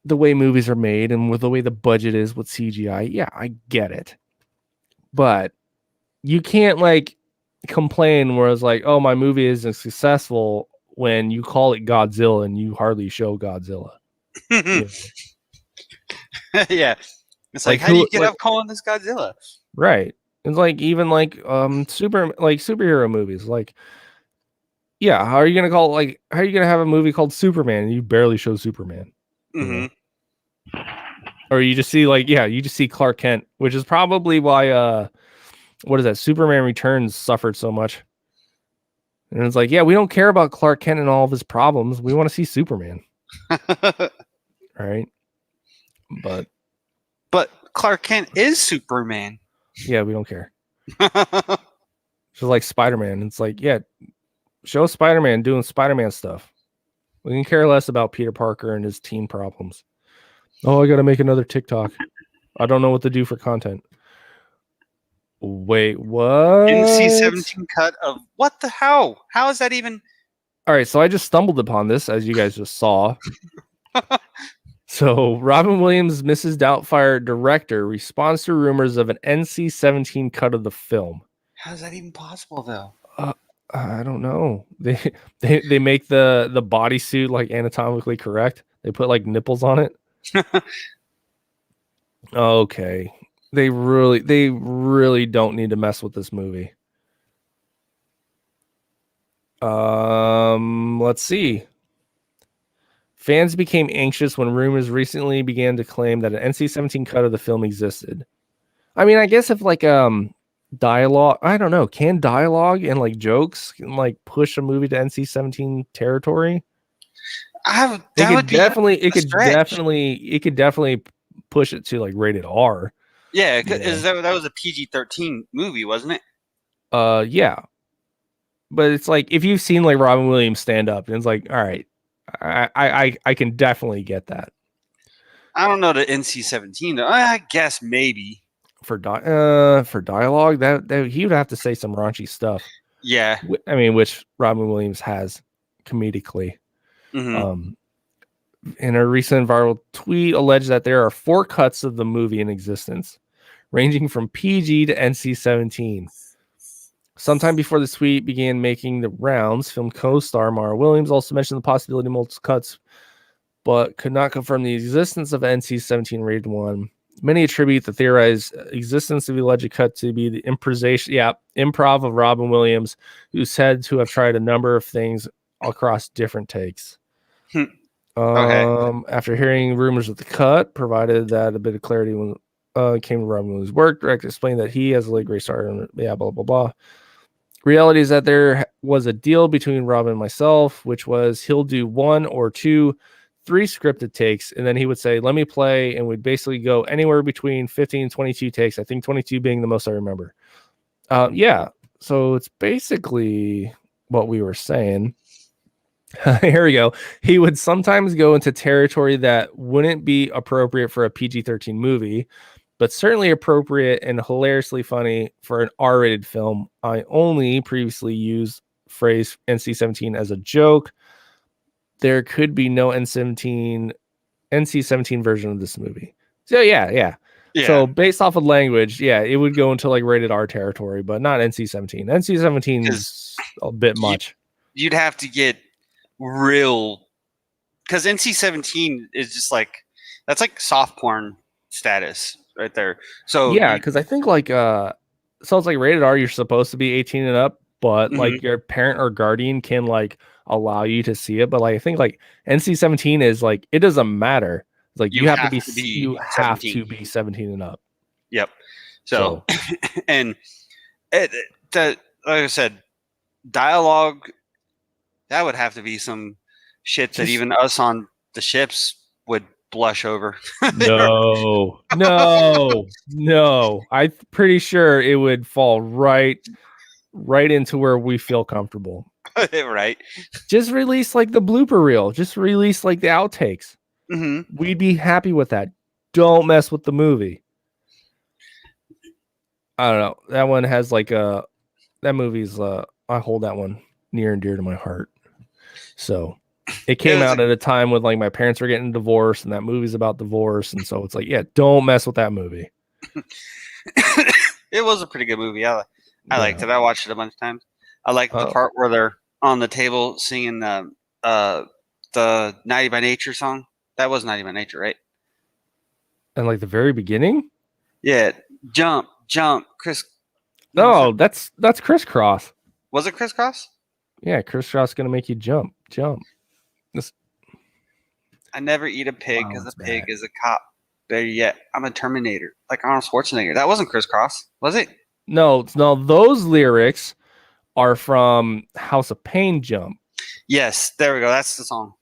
the way movies are made and with the way the budget is with CGI, yeah, I get it. But you can't like complain where it's like, oh, my movie isn't successful when you call it Godzilla and you hardly show Godzilla. You know? Yeah. It's like, how do you get up calling this Godzilla? Right. It's like even like superhero movies. Like, yeah, how are you gonna have a movie called Superman and you barely show Superman? Mm-hmm. Or you just see Clark Kent, which is probably why what is that? Superman Returns suffered so much. And it's like, yeah, we don't care about Clark Kent and all of his problems. We want to see Superman. Right? But Clark Kent is Superman. Yeah, we don't care. Just like Spider-Man. It's like, yeah, show Spider-Man doing Spider-Man stuff. We can care less about Peter Parker and his teen problems. Oh, I got to make another TikTok. I don't know what to do for content. Wait, what? NC-17 cut of what the hell? How is that even? All right, so I just stumbled upon this, as you guys just saw. So Robin Williams, Mrs. Doubtfire director, responds to rumors of an NC-17 cut of the film. How is that even possible, though? I don't know. They make the bodysuit like anatomically correct. They put like nipples on it. Okay. They really don't need to mess with this movie. Let's see. Fans became anxious when rumors recently began to claim that an NC-17 cut of the film existed. I mean, I guess if like dialogue, I don't know, can dialogue and like jokes can like push a movie to NC-17 territory? It could definitely push it to like rated R. Yeah, because that was a PG-13 movie, wasn't it? Yeah. But it's like if you've seen like Robin Williams stand up, and it's like, all right, I can definitely get that. I don't know the NC-17 though. I guess maybe for dialogue that he would have to say some raunchy stuff. Yeah, I mean, which Robin Williams has comedically. Mm-hmm. In a recent viral tweet, alleged that there are 4 cuts of the movie in existence, ranging from PG to NC-17. Sometime before the tweet began making the rounds, film co-star Mara Williams also mentioned the possibility of multiple cuts, but could not confirm the existence of NC-17 rated one. Many attribute the theorized existence of the alleged cut to be the improv of Robin Williams, who's said to have tried a number of things across different takes. Okay. After hearing rumors of the cut, provided that a bit of clarity when came to Robin Williams' work, director explained that he, as a late great star, blah blah blah. Reality is that there was a deal between Robin and myself, which was he'll do 1 or 2, 3 scripted takes, and then he would say, "Let me play," and we'd basically go anywhere between 15 and 22 takes. I think 22 being the most I remember. Yeah, so it's basically what we were saying. Here we go. He would sometimes go into territory that wouldn't be appropriate for a PG-13 movie, but certainly appropriate and hilariously funny for an R-rated film. I only previously used phrase NC-17 as a joke. There could be no NC-17 version of this movie. So yeah. So based off of language, yeah, it would go into like rated R territory, but not NC-17. NC-17 is a bit much. You'd have to get real, because NC-17 is just like, that's like soft porn status right there. So yeah, because I think like so it's like rated R, you're supposed to be 18 and up, but like your parent or guardian can like allow you to see it. But like I think like NC-17 is like it doesn't matter. It's like you have to be 17 and up. Yep. So and like I said, dialogue, that would have to be some shit that even us on the ships would blush over. No. I'm pretty sure it would fall right into where we feel comfortable. Right. Just release like the blooper reel. Just release like the outtakes. Mm-hmm. We'd be happy with that. Don't mess with the movie. I don't know. That one has like that movie's I hold that one near and dear to my heart. So it came out at a time when like my parents were getting divorced and that movie's about divorce. And so it's like, yeah, don't mess with that movie. It was a pretty good movie. I liked it. I watched it a bunch of times. I liked the part where they're on the table singing the 90 by Nature song. That was 90 by Nature, right? And like the very beginning? Yeah. Jump, Chris. No, that's Crisscross. Was it Crisscross? Yeah, Crisscross gonna make you jump. I never eat a pig because a pig is a cop. Better yet, I'm a Terminator, like Arnold Schwarzenegger. That wasn't Crisscross, was it? No, those lyrics are from House of Pain. Jump. Yes, there we go. That's the song.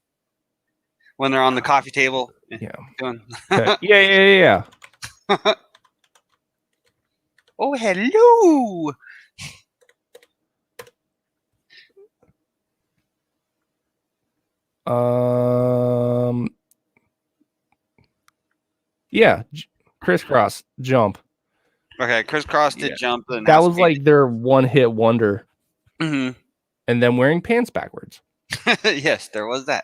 When they're on the coffee table. Yeah. Doing... yeah. Oh, hello. Yeah, Crisscross, jump. Okay, Crisscross did jump. That was like their one-hit wonder. Mm-hmm. And then wearing pants backwards. Yes, there was that.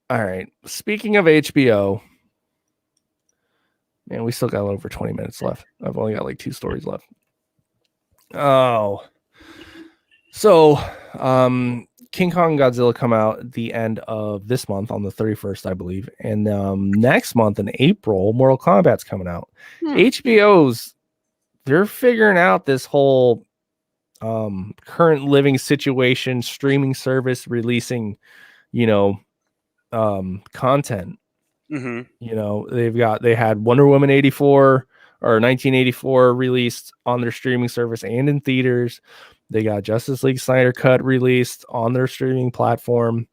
All right. Speaking of HBO, man, we still got over 20 minutes left. I've only got like 2 stories left. Oh. So, King Kong and Godzilla come out at the end of this month on the 31st, I believe. And next month in April, Mortal Kombat's coming out. HBO's, they're figuring out this whole current living situation, streaming service releasing, content. Mm-hmm. They had Wonder Woman 84 or 1984 released on their streaming service and in theaters. They got Justice League Snyder Cut released on their streaming platform,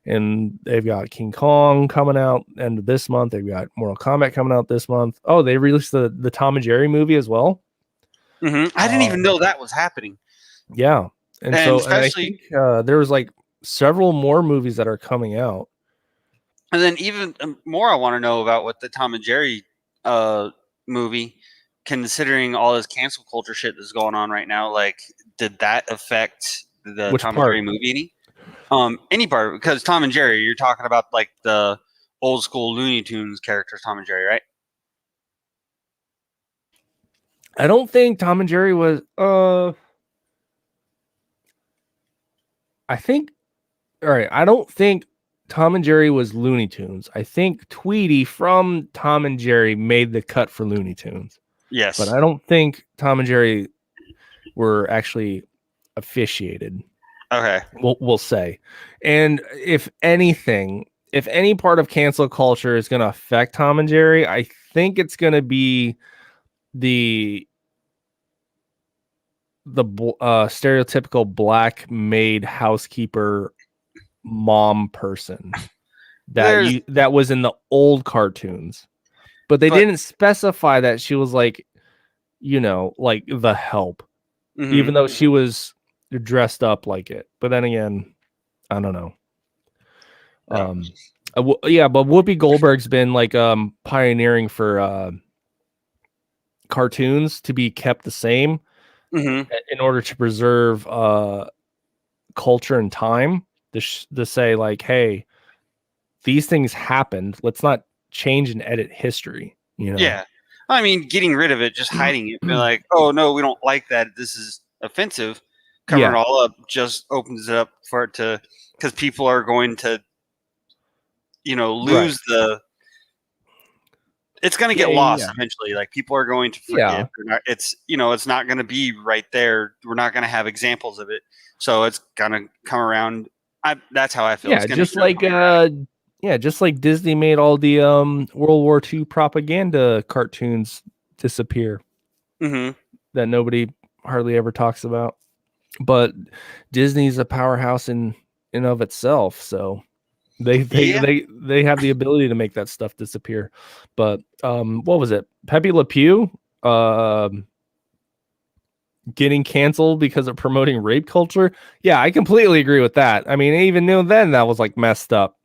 and they've got King Kong coming out end of this month. They've got Mortal Kombat coming out this month. Oh, they released the Tom and Jerry movie as well. Mm-hmm. I didn't even know that was happening. Yeah, and I think there was like several more movies that are coming out. And then even more, I want to know about what the Tom and Jerry movie, considering all this cancel culture shit that's going on right now. Like, did that affect the Tom and Jerry movie any part? Because Tom and Jerry, you're talking about like the old school Looney Tunes characters, Tom and Jerry, right? I don't think Tom and Jerry was. I think. All right, I don't think Tom and Jerry was Looney Tunes. I think Tweety from Tom and Jerry made the cut for Looney Tunes. Yes, but I don't think Tom and Jerry were actually officiated. Okay, we'll say. And if anything, if any part of cancel culture is going to affect Tom and Jerry, I think it's going to be the stereotypical black maid housekeeper mom person that was in the old cartoons, but they didn't specify that she was like, like the Help, even though she was dressed up like it. But then again, I don't know. But Whoopi Goldberg's been like pioneering for cartoons to be kept the same in order to preserve culture and time. To say like, hey, these things happened. Let's not change and edit history. Yeah, I mean, getting rid of it, just hiding it, be like, oh no, we don't like that. This is offensive. Covering it all up just opens it up for it to, because people are going to, lose the it's going to get lost eventually. Like people are going to forget. It's it's not going to be right there. We're not going to have examples of it. So it's going to come around. That's how I feel. Yeah, just like Disney made all the World War II propaganda cartoons disappear. Mm-hmm. That nobody hardly ever talks about. But Disney's a powerhouse in of itself, so they have the ability to make that stuff disappear. But what was it? Pepe Le Pew getting canceled because of promoting rape culture? Yeah, I completely agree with that. I mean, even knew then that was like messed up.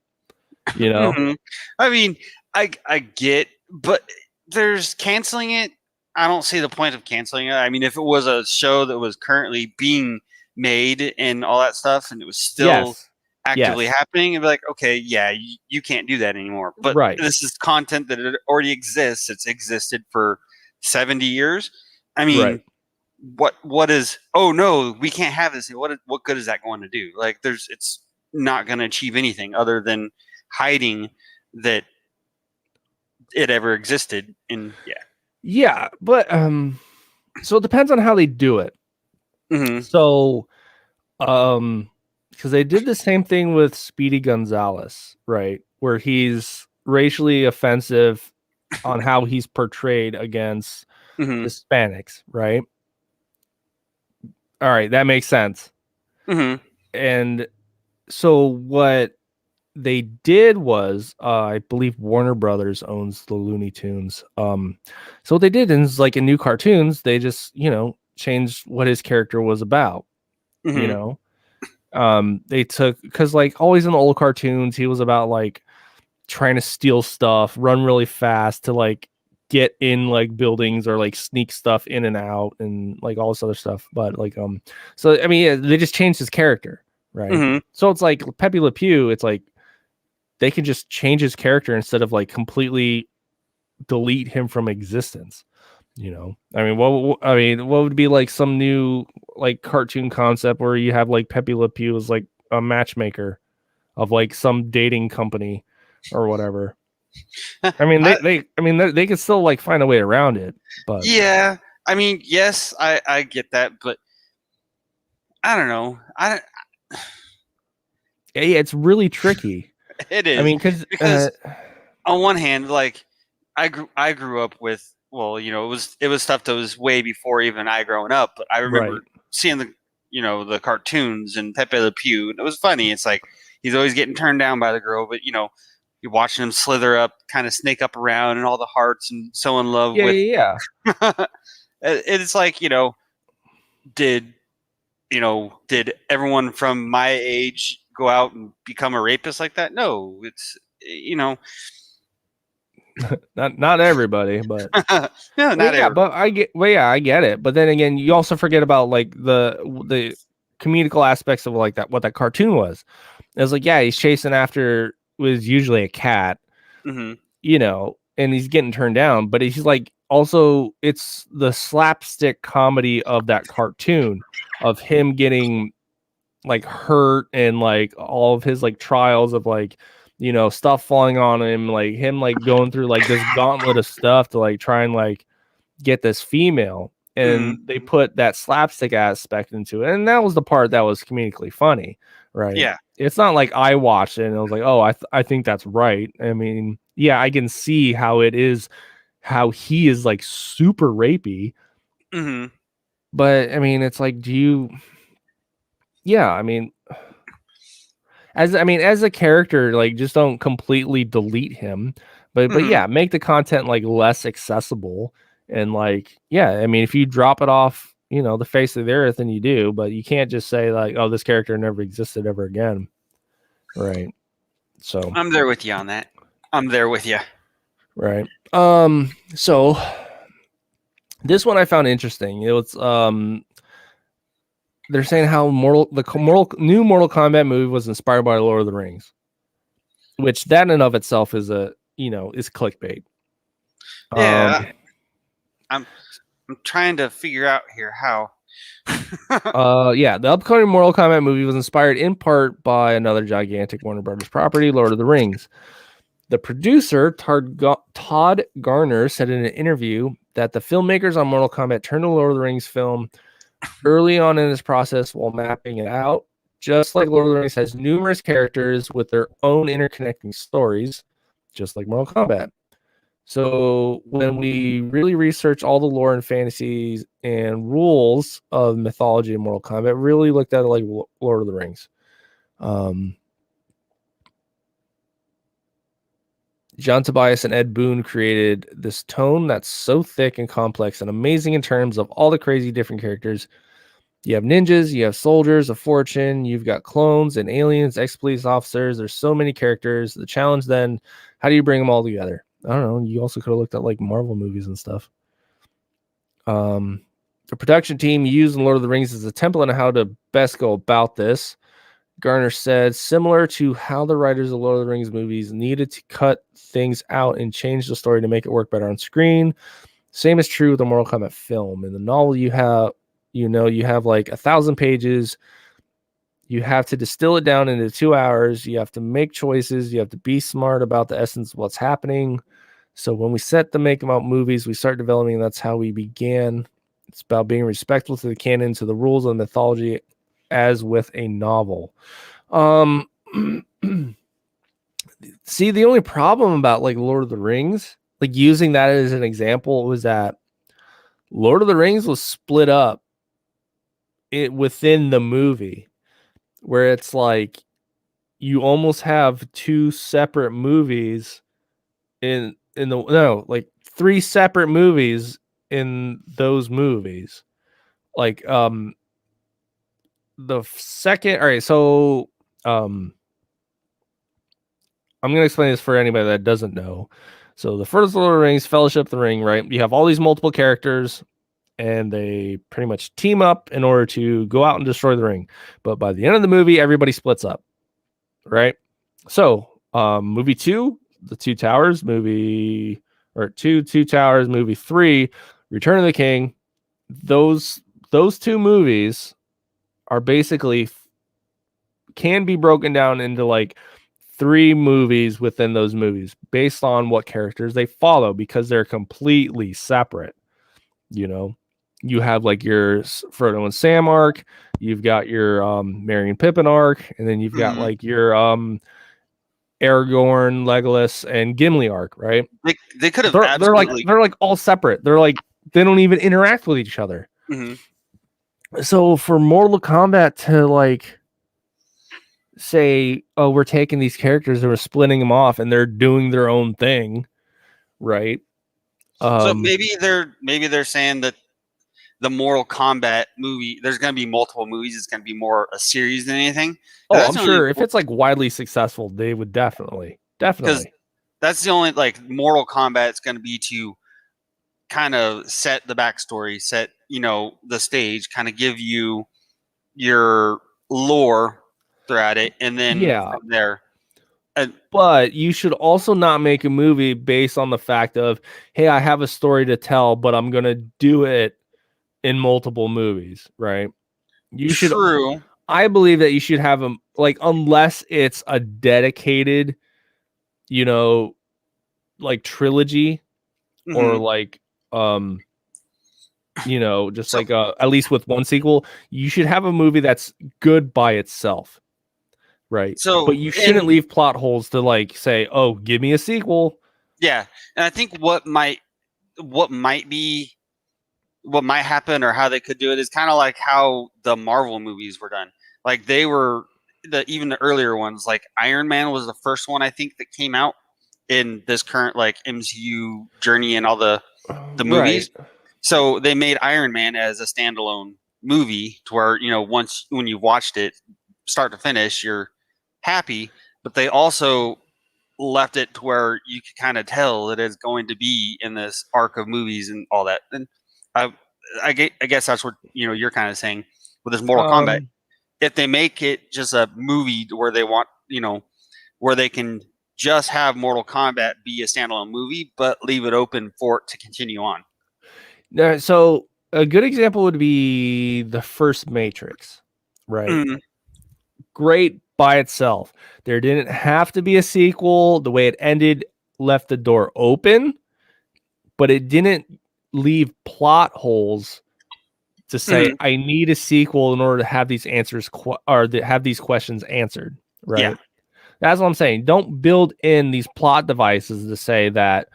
Mm-hmm. I mean, I get, but there's canceling it. I don't see the point of canceling it. I mean, if it was a show that was currently being made and all that stuff, and it was still actively happening, it'd be like, okay, yeah, you can't do that anymore. But this is content that it already exists. It's existed for 70 years. I mean, what is? Oh no, we can't have this. What good is that going to do? Like, it's not going to achieve anything other than hiding that it ever existed. And yeah, but so it depends on how they do it. Mm-hmm. So because they did the same thing with Speedy Gonzalez, right, where he's racially offensive on how he's portrayed against Hispanics, right? All right, that makes sense. And so what they did was, I believe Warner Brothers owns the Looney Tunes. So what they did is, like, in new cartoons, they just, changed what his character was about. They took, because like always in the old cartoons, he was about like trying to steal stuff, run really fast to like get in like buildings or like sneak stuff in and out and like all this other stuff. But like so I mean, they just changed his character, right? So it's like Pepe Le Pew, it's like they can just change his character instead of like completely delete him from existence. I mean, what would be like some new like cartoon concept where you have like Pepe Le Pew as like a matchmaker of like some dating company or whatever? I mean, they could still like find a way around it, but yeah, I mean, yes, I get that, but I don't know. Yeah, it's really tricky. It is. I mean, because on one hand, like I grew up with, well, it was stuff that was way before even I growing up, but I remember seeing the cartoons and Pepe Le Pew, and it was funny. It's like he's always getting turned down by the girl, but you're watching him slither up, kind of snake up around, and all the hearts, and so in love with. Yeah. It's like did everyone from my age go out and become a rapist like that? No, it's not everybody, but no, not everybody. But I get it. But then again, you also forget about like the comedical aspects of like that, what that cartoon was. It was like, yeah, he's chasing after was usually a cat, and he's getting turned down, but he's like, also it's the slapstick comedy of that cartoon of him getting like hurt and like all of his like trials of like stuff falling on him, like him like going through like this gauntlet of stuff to like try and like get this female, and they put that slapstick aspect into it, and that was the part that was comedically funny, right? Yeah, it's not like I watched it and I was like, oh, I think that's right. I mean, yeah, I can see how it is, how he is like super rapey, but I mean, it's like, I mean, as a character, like, just don't completely delete him, but yeah, make the content like less accessible, and like, yeah, I mean, if you drop it off, the face of the earth, and you do, but you can't just say like, oh, this character never existed ever again, right? So I'm there with you on that. I'm there with you. Right. So this one I found interesting. It was they're saying how new Mortal Kombat movie was inspired by Lord of the Rings, which that in and of itself is is clickbait. Yeah, I'm trying to figure out here how. Yeah, the upcoming Mortal Kombat movie was inspired in part by another gigantic Warner Brothers property, Lord of the Rings. The producer, Todd Garner, said in an interview that the filmmakers on Mortal Kombat turned to Lord of the Rings film early on in this process while mapping it out. Just like Lord of the Rings has numerous characters with their own interconnecting stories, just like Mortal Kombat. So when we really researched all the lore and fantasies and rules of mythology in Mortal Kombat, really looked at it like Lord of the Rings. John Tobias and Ed Boon created this tone that's so thick and complex and amazing in terms of all the crazy different characters. You have ninjas, you have soldiers of fortune, you've got clones and aliens, ex-police officers. There's so many characters. The challenge then, how do you bring them all together? I don't know. You also could have looked at like Marvel movies and stuff. The production team used in Lord of the Rings as a template on how to best go about this. Garner said, similar to how the writers of Lord of the Rings movies needed to cut things out and change the story to make it work better on screen. Same is true with the Mortal Kombat film. In the novel, you have like 1,000 pages. You have to distill it down into 2 hours. You have to make choices. You have to be smart about the essence of what's happening. So when we set to make about movies, we start developing. That's how we began. It's about being respectful to the canon, to the rules of the mythology, as with a novel. See, the only problem about like Lord of the Rings, like using that as an example, was that Lord of the Rings was split up within the movie, where it's like you almost have two separate movies like three separate movies in those movies. Like the second, all right, so I'm gonna explain this for anybody that doesn't know. So the first Lord of the Rings, Fellowship of the Ring, right? You have all these multiple characters, and they pretty much team up in order to go out and destroy the ring. But by the end of the movie, everybody splits up, right? So movie 2, the Two Towers, movie Towers, movie 3, Return of the King. Those two movies are basically can be broken down into like 3 movies within those movies based on what characters they follow, because they're completely separate. You know, you have like your Frodo and Sam arc, you've got your Merry and Pippin arc, and then you've got like your Aragorn, Legolas, and Gimli arc, right? They could have they're like all separate. They're like they don't even interact with each other. Mm-hmm. So for Mortal Kombat to like say, oh, we're taking these characters and we're splitting them off and they're doing their own thing, right? So maybe they're saying that the Mortal Kombat movie, there's going to be multiple movies. It's going to be more a series than anything. Oh, I'm sure if it's like widely successful, they would definitely. Because that's the only like Mortal Kombat is going to be to kind of set the backstory, set the stage, kind of give you your lore throughout it, and then from there. But you should also not make a movie based on the fact of, hey, I have a story to tell, but I'm gonna do it in multiple movies, right? True. I believe that you should have them like, unless it's a dedicated, like trilogy, mm-hmm. or like just like at least with one sequel, you should have a movie that's good by itself. Right. So, but you shouldn't leave plot holes to like say, "Oh, give me a sequel." Yeah, and I think what might happen, or how they could do it, is kind of like how the Marvel movies were done. Like they were even the earlier ones. Like Iron Man was the first one I think that came out in this current like MCU journey and all the movies. Right. So they made Iron Man as a standalone movie to where once when you watched it start to finish, you're happy, but they also left it to where you could kind of tell that it's going to be in this arc of movies and all that. And I guess that's what you're kind of saying with this Mortal Kombat. If they make it just a movie where they want where they can just have Mortal Kombat be a standalone movie, but leave it open for it to continue on. So a good example would be the first Matrix, right? Mm-hmm. Great by itself. There didn't have to be a sequel. The way it ended left the door open, but it didn't leave plot holes to say I need a sequel in order to have these answers or to have these questions answered, right? Yeah. That's what I'm saying. Don't build in these plot devices to say that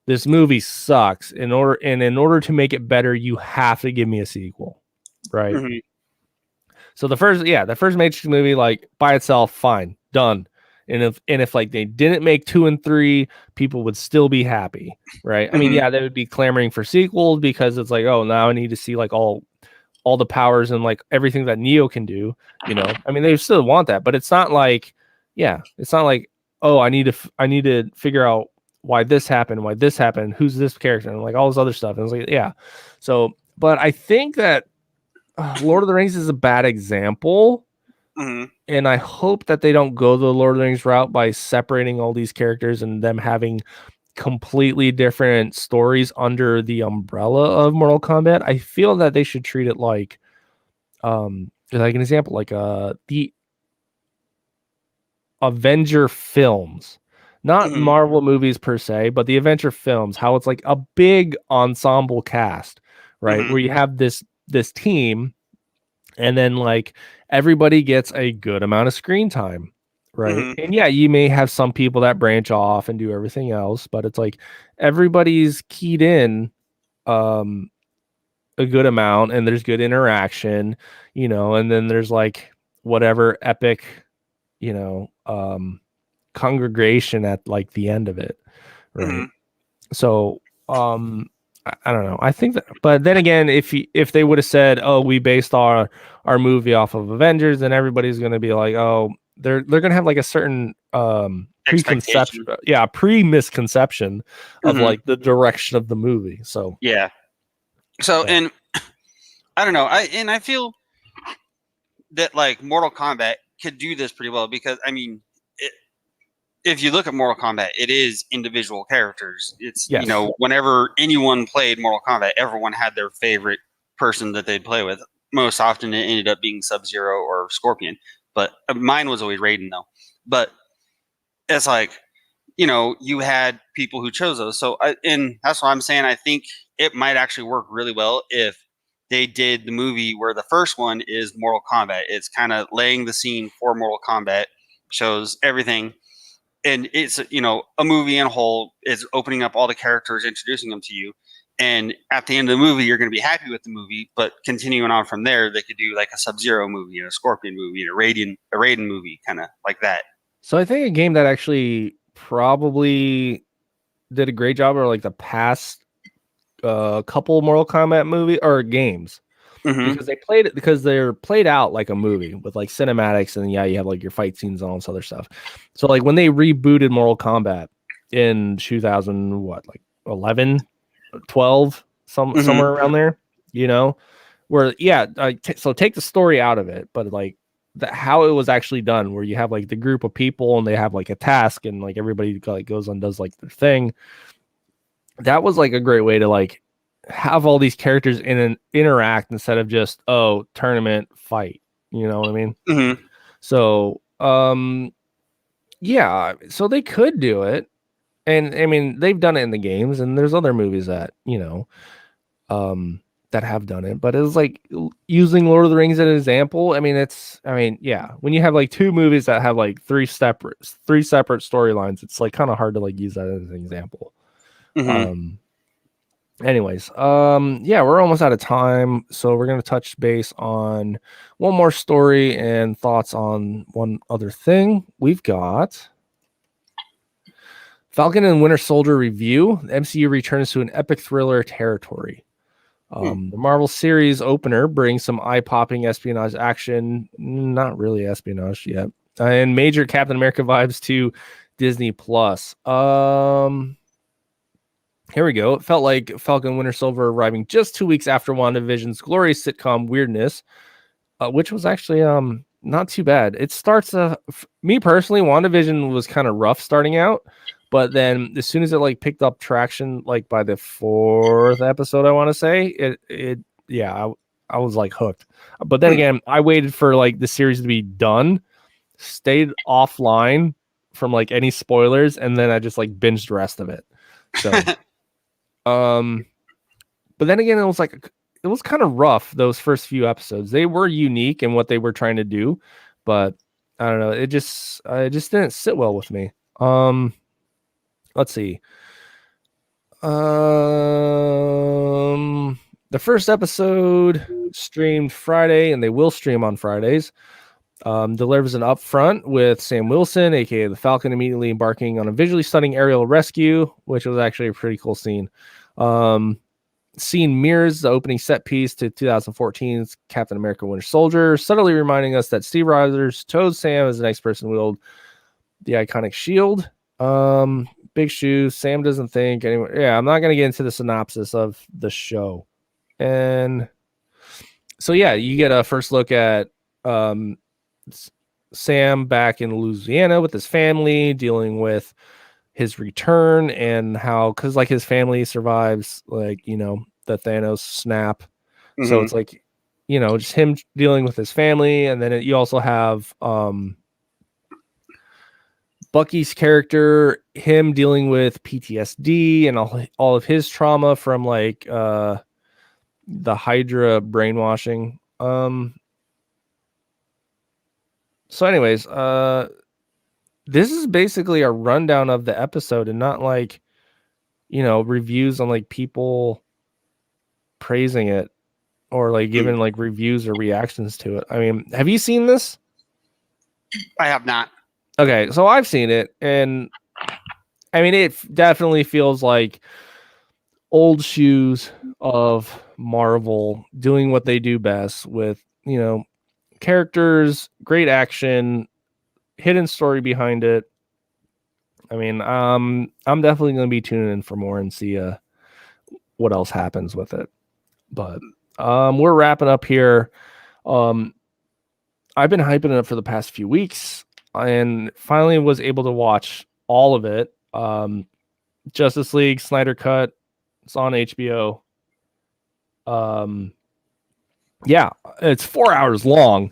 this movie sucks. In order to make it better, you have to give me a sequel, right? Mm-hmm. So the first Matrix movie, like by itself, fine, done. And if like they didn't make 2 and 3, people would still be happy, right? I mean, yeah, they would be clamoring for sequels because it's like, oh, now I need to see like all the powers and like everything that Neo can do. You know, I mean, they still want that, but it's not like, oh, I need to figure out why this happened, who's this character, and like all this other stuff. And it's like, yeah. So, but I think that Lord of the Rings is a bad example. And I hope that they don't go the Lord of the Rings route by separating all these characters and them having completely different stories under the umbrella of Mortal Kombat. I feel that they should treat it like an example, like the Avenger films, not Marvel movies per se, but the Avenger films, how it's like a big ensemble cast, right? Where you have this team, and then like everybody gets a good amount of screen time, right? And yeah, you may have some people that branch off and do everything else, but it's like everybody's keyed in a good amount, and there's good interaction, you know, and then there's like whatever epic, you know, congregation at like the end of it, right? So I don't know. I think that, but then again, if they would have said, "Oh, we based our movie off of Avengers," then everybody's going to be like, "Oh, they're going to have like a certain preconception, misconception of like the direction of the movie." So yeah. So and I don't know. I feel that like Mortal Kombat could do this pretty well because I mean, if you look at Mortal Kombat, it is individual characters. It's, you know, whenever anyone played Mortal Kombat, everyone had their favorite person that they'd play with. Most often it ended up being Sub-Zero or Scorpion. But mine was always Raiden, though. But it's like, you know, you had people who chose those. So, and that's why I'm saying I think it might actually work really well if they did the movie where the first one is Mortal Kombat. It's kind of laying the scene for Mortal Kombat, shows everything. And it's, you know, a movie in a whole is opening up all the characters, introducing them to you. And at the end of the movie, you're going to be happy with the movie. But continuing on from there, they could do like a Sub-Zero movie and a Scorpion movie and a Raiden movie, kind of like that. So I think a game that actually probably did a great job are like the past couple Mortal Kombat movie or games. Because they're played out like a movie with like cinematics, and yeah, you have like your fight scenes and all this other stuff. So like when they rebooted Mortal Kombat in 2000, what, like 11, 12, somewhere around there, you know, where so take the story out of it, but like how it was actually done, where you have like the group of people and they have like a task, and like everybody like goes and does like their thing. That was like a great way to like have all these characters interact instead of just tournament fight, you know what I mean? So yeah, so they could do it, and I mean they've done it in the games, and there's other movies that, you know, that have done it, but it's like using Lord of the Rings as an example. I mean yeah, when you have like 2 movies that have like three separate storylines, it's like kind of hard to like use that as an example. Anyways, yeah, we're almost out of time, so we're going to touch base on one more story and thoughts on one other thing. We've got Falcon and Winter Soldier review. The MCU returns to an epic thriller territory. The Marvel series opener brings some eye-popping espionage action, not really espionage yet, and major Captain America vibes to Disney Plus. Here we go. It felt like Falcon Winter Soldier arriving just 2 weeks after WandaVision's glorious sitcom weirdness, which was actually not too bad. It starts, me personally, WandaVision was kind of rough starting out, but then as soon as it like picked up traction, like by the 4th episode, I want to say, I was like hooked. But then again, I waited for like the series to be done stayed offline from like any spoilers, and then I just like binged the rest of it. So, but then again, it was kind of rough. Those first few episodes, they were unique in what they were trying to do, but I don't know. It just didn't sit well with me. Let's see. The first episode streamed Friday, and they will stream on Fridays. Delivers an upfront with Sam Wilson, aka the Falcon, immediately embarking on a visually stunning aerial rescue, which was actually a pretty cool scene. Scene mirrors the opening set piece to 2014's Captain America Winter Soldier, subtly reminding us that Steve Rogers chose Sam as the next person to wield the iconic shield. Big shoes. Sam doesn't think anyway. Yeah, I'm not going to get into the synopsis of the show. And so, yeah, you get a first look at Sam back in Louisiana with his family, dealing with his return and how, because like his family survives, like, you know, the Thanos snap. Mm-hmm. So it's like, you know, just him dealing with his family. And then you also have Bucky's character, him dealing with PTSD and all of his trauma from like the Hydra brainwashing. So anyways, this is basically a rundown of the episode and not like, you know, reviews on like people praising it or like giving like reviews or reactions to it. I mean, have you seen this? I have not. Okay, so I've seen it, and I mean, it definitely feels like old shoes of Marvel doing what they do best with, you know, characters, great action, hidden story behind it. I mean, I'm definitely going to be tuning in for more and see what else happens with it. But we're wrapping up here. I've been hyping it up for the past few weeks and finally was able to watch all of it. Justice League Snyder Cut. It's on HBO. Yeah, it's 4 hours long,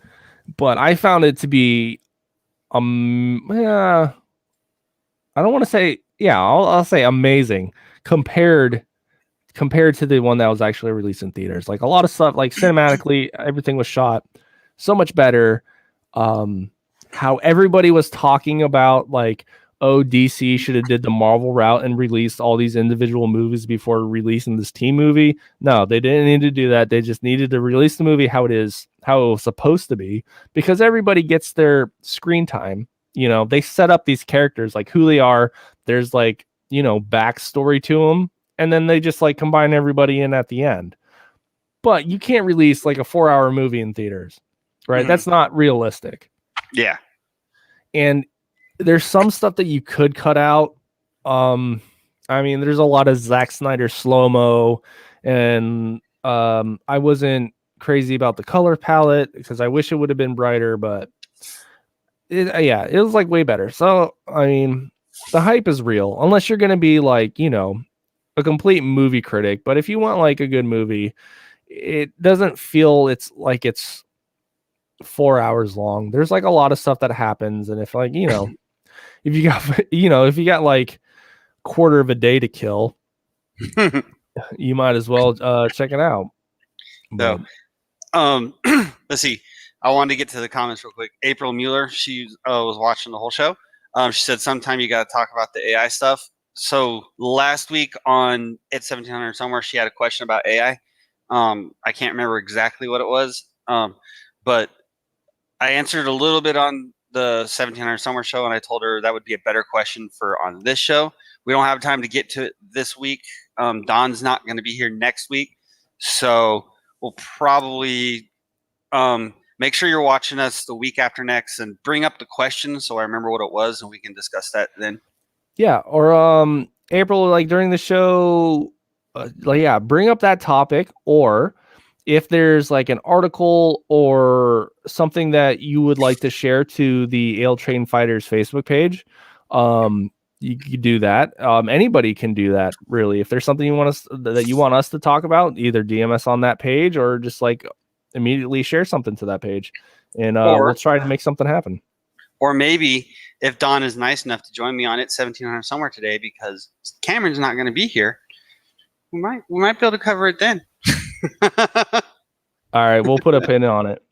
but I found it to be yeah, I don't want to say, yeah, I'll say amazing compared to the one that was actually released in theaters. Like a lot of stuff, like cinematically, everything was shot so much better. How everybody was talking about like, oh, DC should have did the Marvel route and released all these individual movies before releasing this team movie. No, they didn't need to do that. They just needed to release the movie how it was supposed to be, because everybody gets their screen time. You know, they set up these characters like who they are. There's like, you know, backstory to them. And then they just like combine everybody in at the end. But you can't release like a 4-hour movie in theaters, right? Mm-hmm. That's not realistic. Yeah. And there's some stuff that you could cut out. I mean, there's a lot of Zack Snyder slow-mo, and I wasn't crazy about the color palette because I wish it would have been brighter, but it was like way better. So, I mean, the hype is real, unless you're going to be like, you know, a complete movie critic. But if you want like a good movie, it doesn't feel it's 4 hours long. There's like a lot of stuff that happens, and if like, you know, if you got like quarter of a day to kill, you might as well check it out. But, let's see. I wanted to get to the comments real quick. April Mueller, she was watching the whole show. She said sometime you got to talk about the AI stuff. So last week on It's 1700 somewhere, she had a question about AI. I can't remember exactly what it was, but I answered a little bit on the 1700 somewhere show, and I told her that would be a better question for on this show. We don't have time to get to it this week. Don's not going to be here next week, so we'll probably make sure you're watching us the week after next and bring up the question so I remember what it was and we can discuss that then. Yeah, or April, like during the show, bring up that topic, or if there's like an article or something that you would like to share to the Ale Train Fighters Facebook page, you can do that. Anybody can do that, really. If there's something you want us to talk about, either DM us on that page or just like immediately share something to that page, and we'll try to make something happen. Or maybe if Don is nice enough to join me on it 1700 somewhere today, because Cameron's not going to be here, we might be able to cover it then. All right, we'll put a pin on it.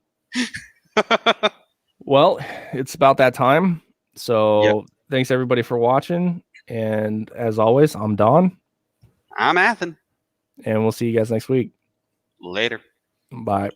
Well, it's about that time. So thanks everybody for watching. And as always, I'm Don. I'm Athen. And we'll see you guys next week. Later. Bye.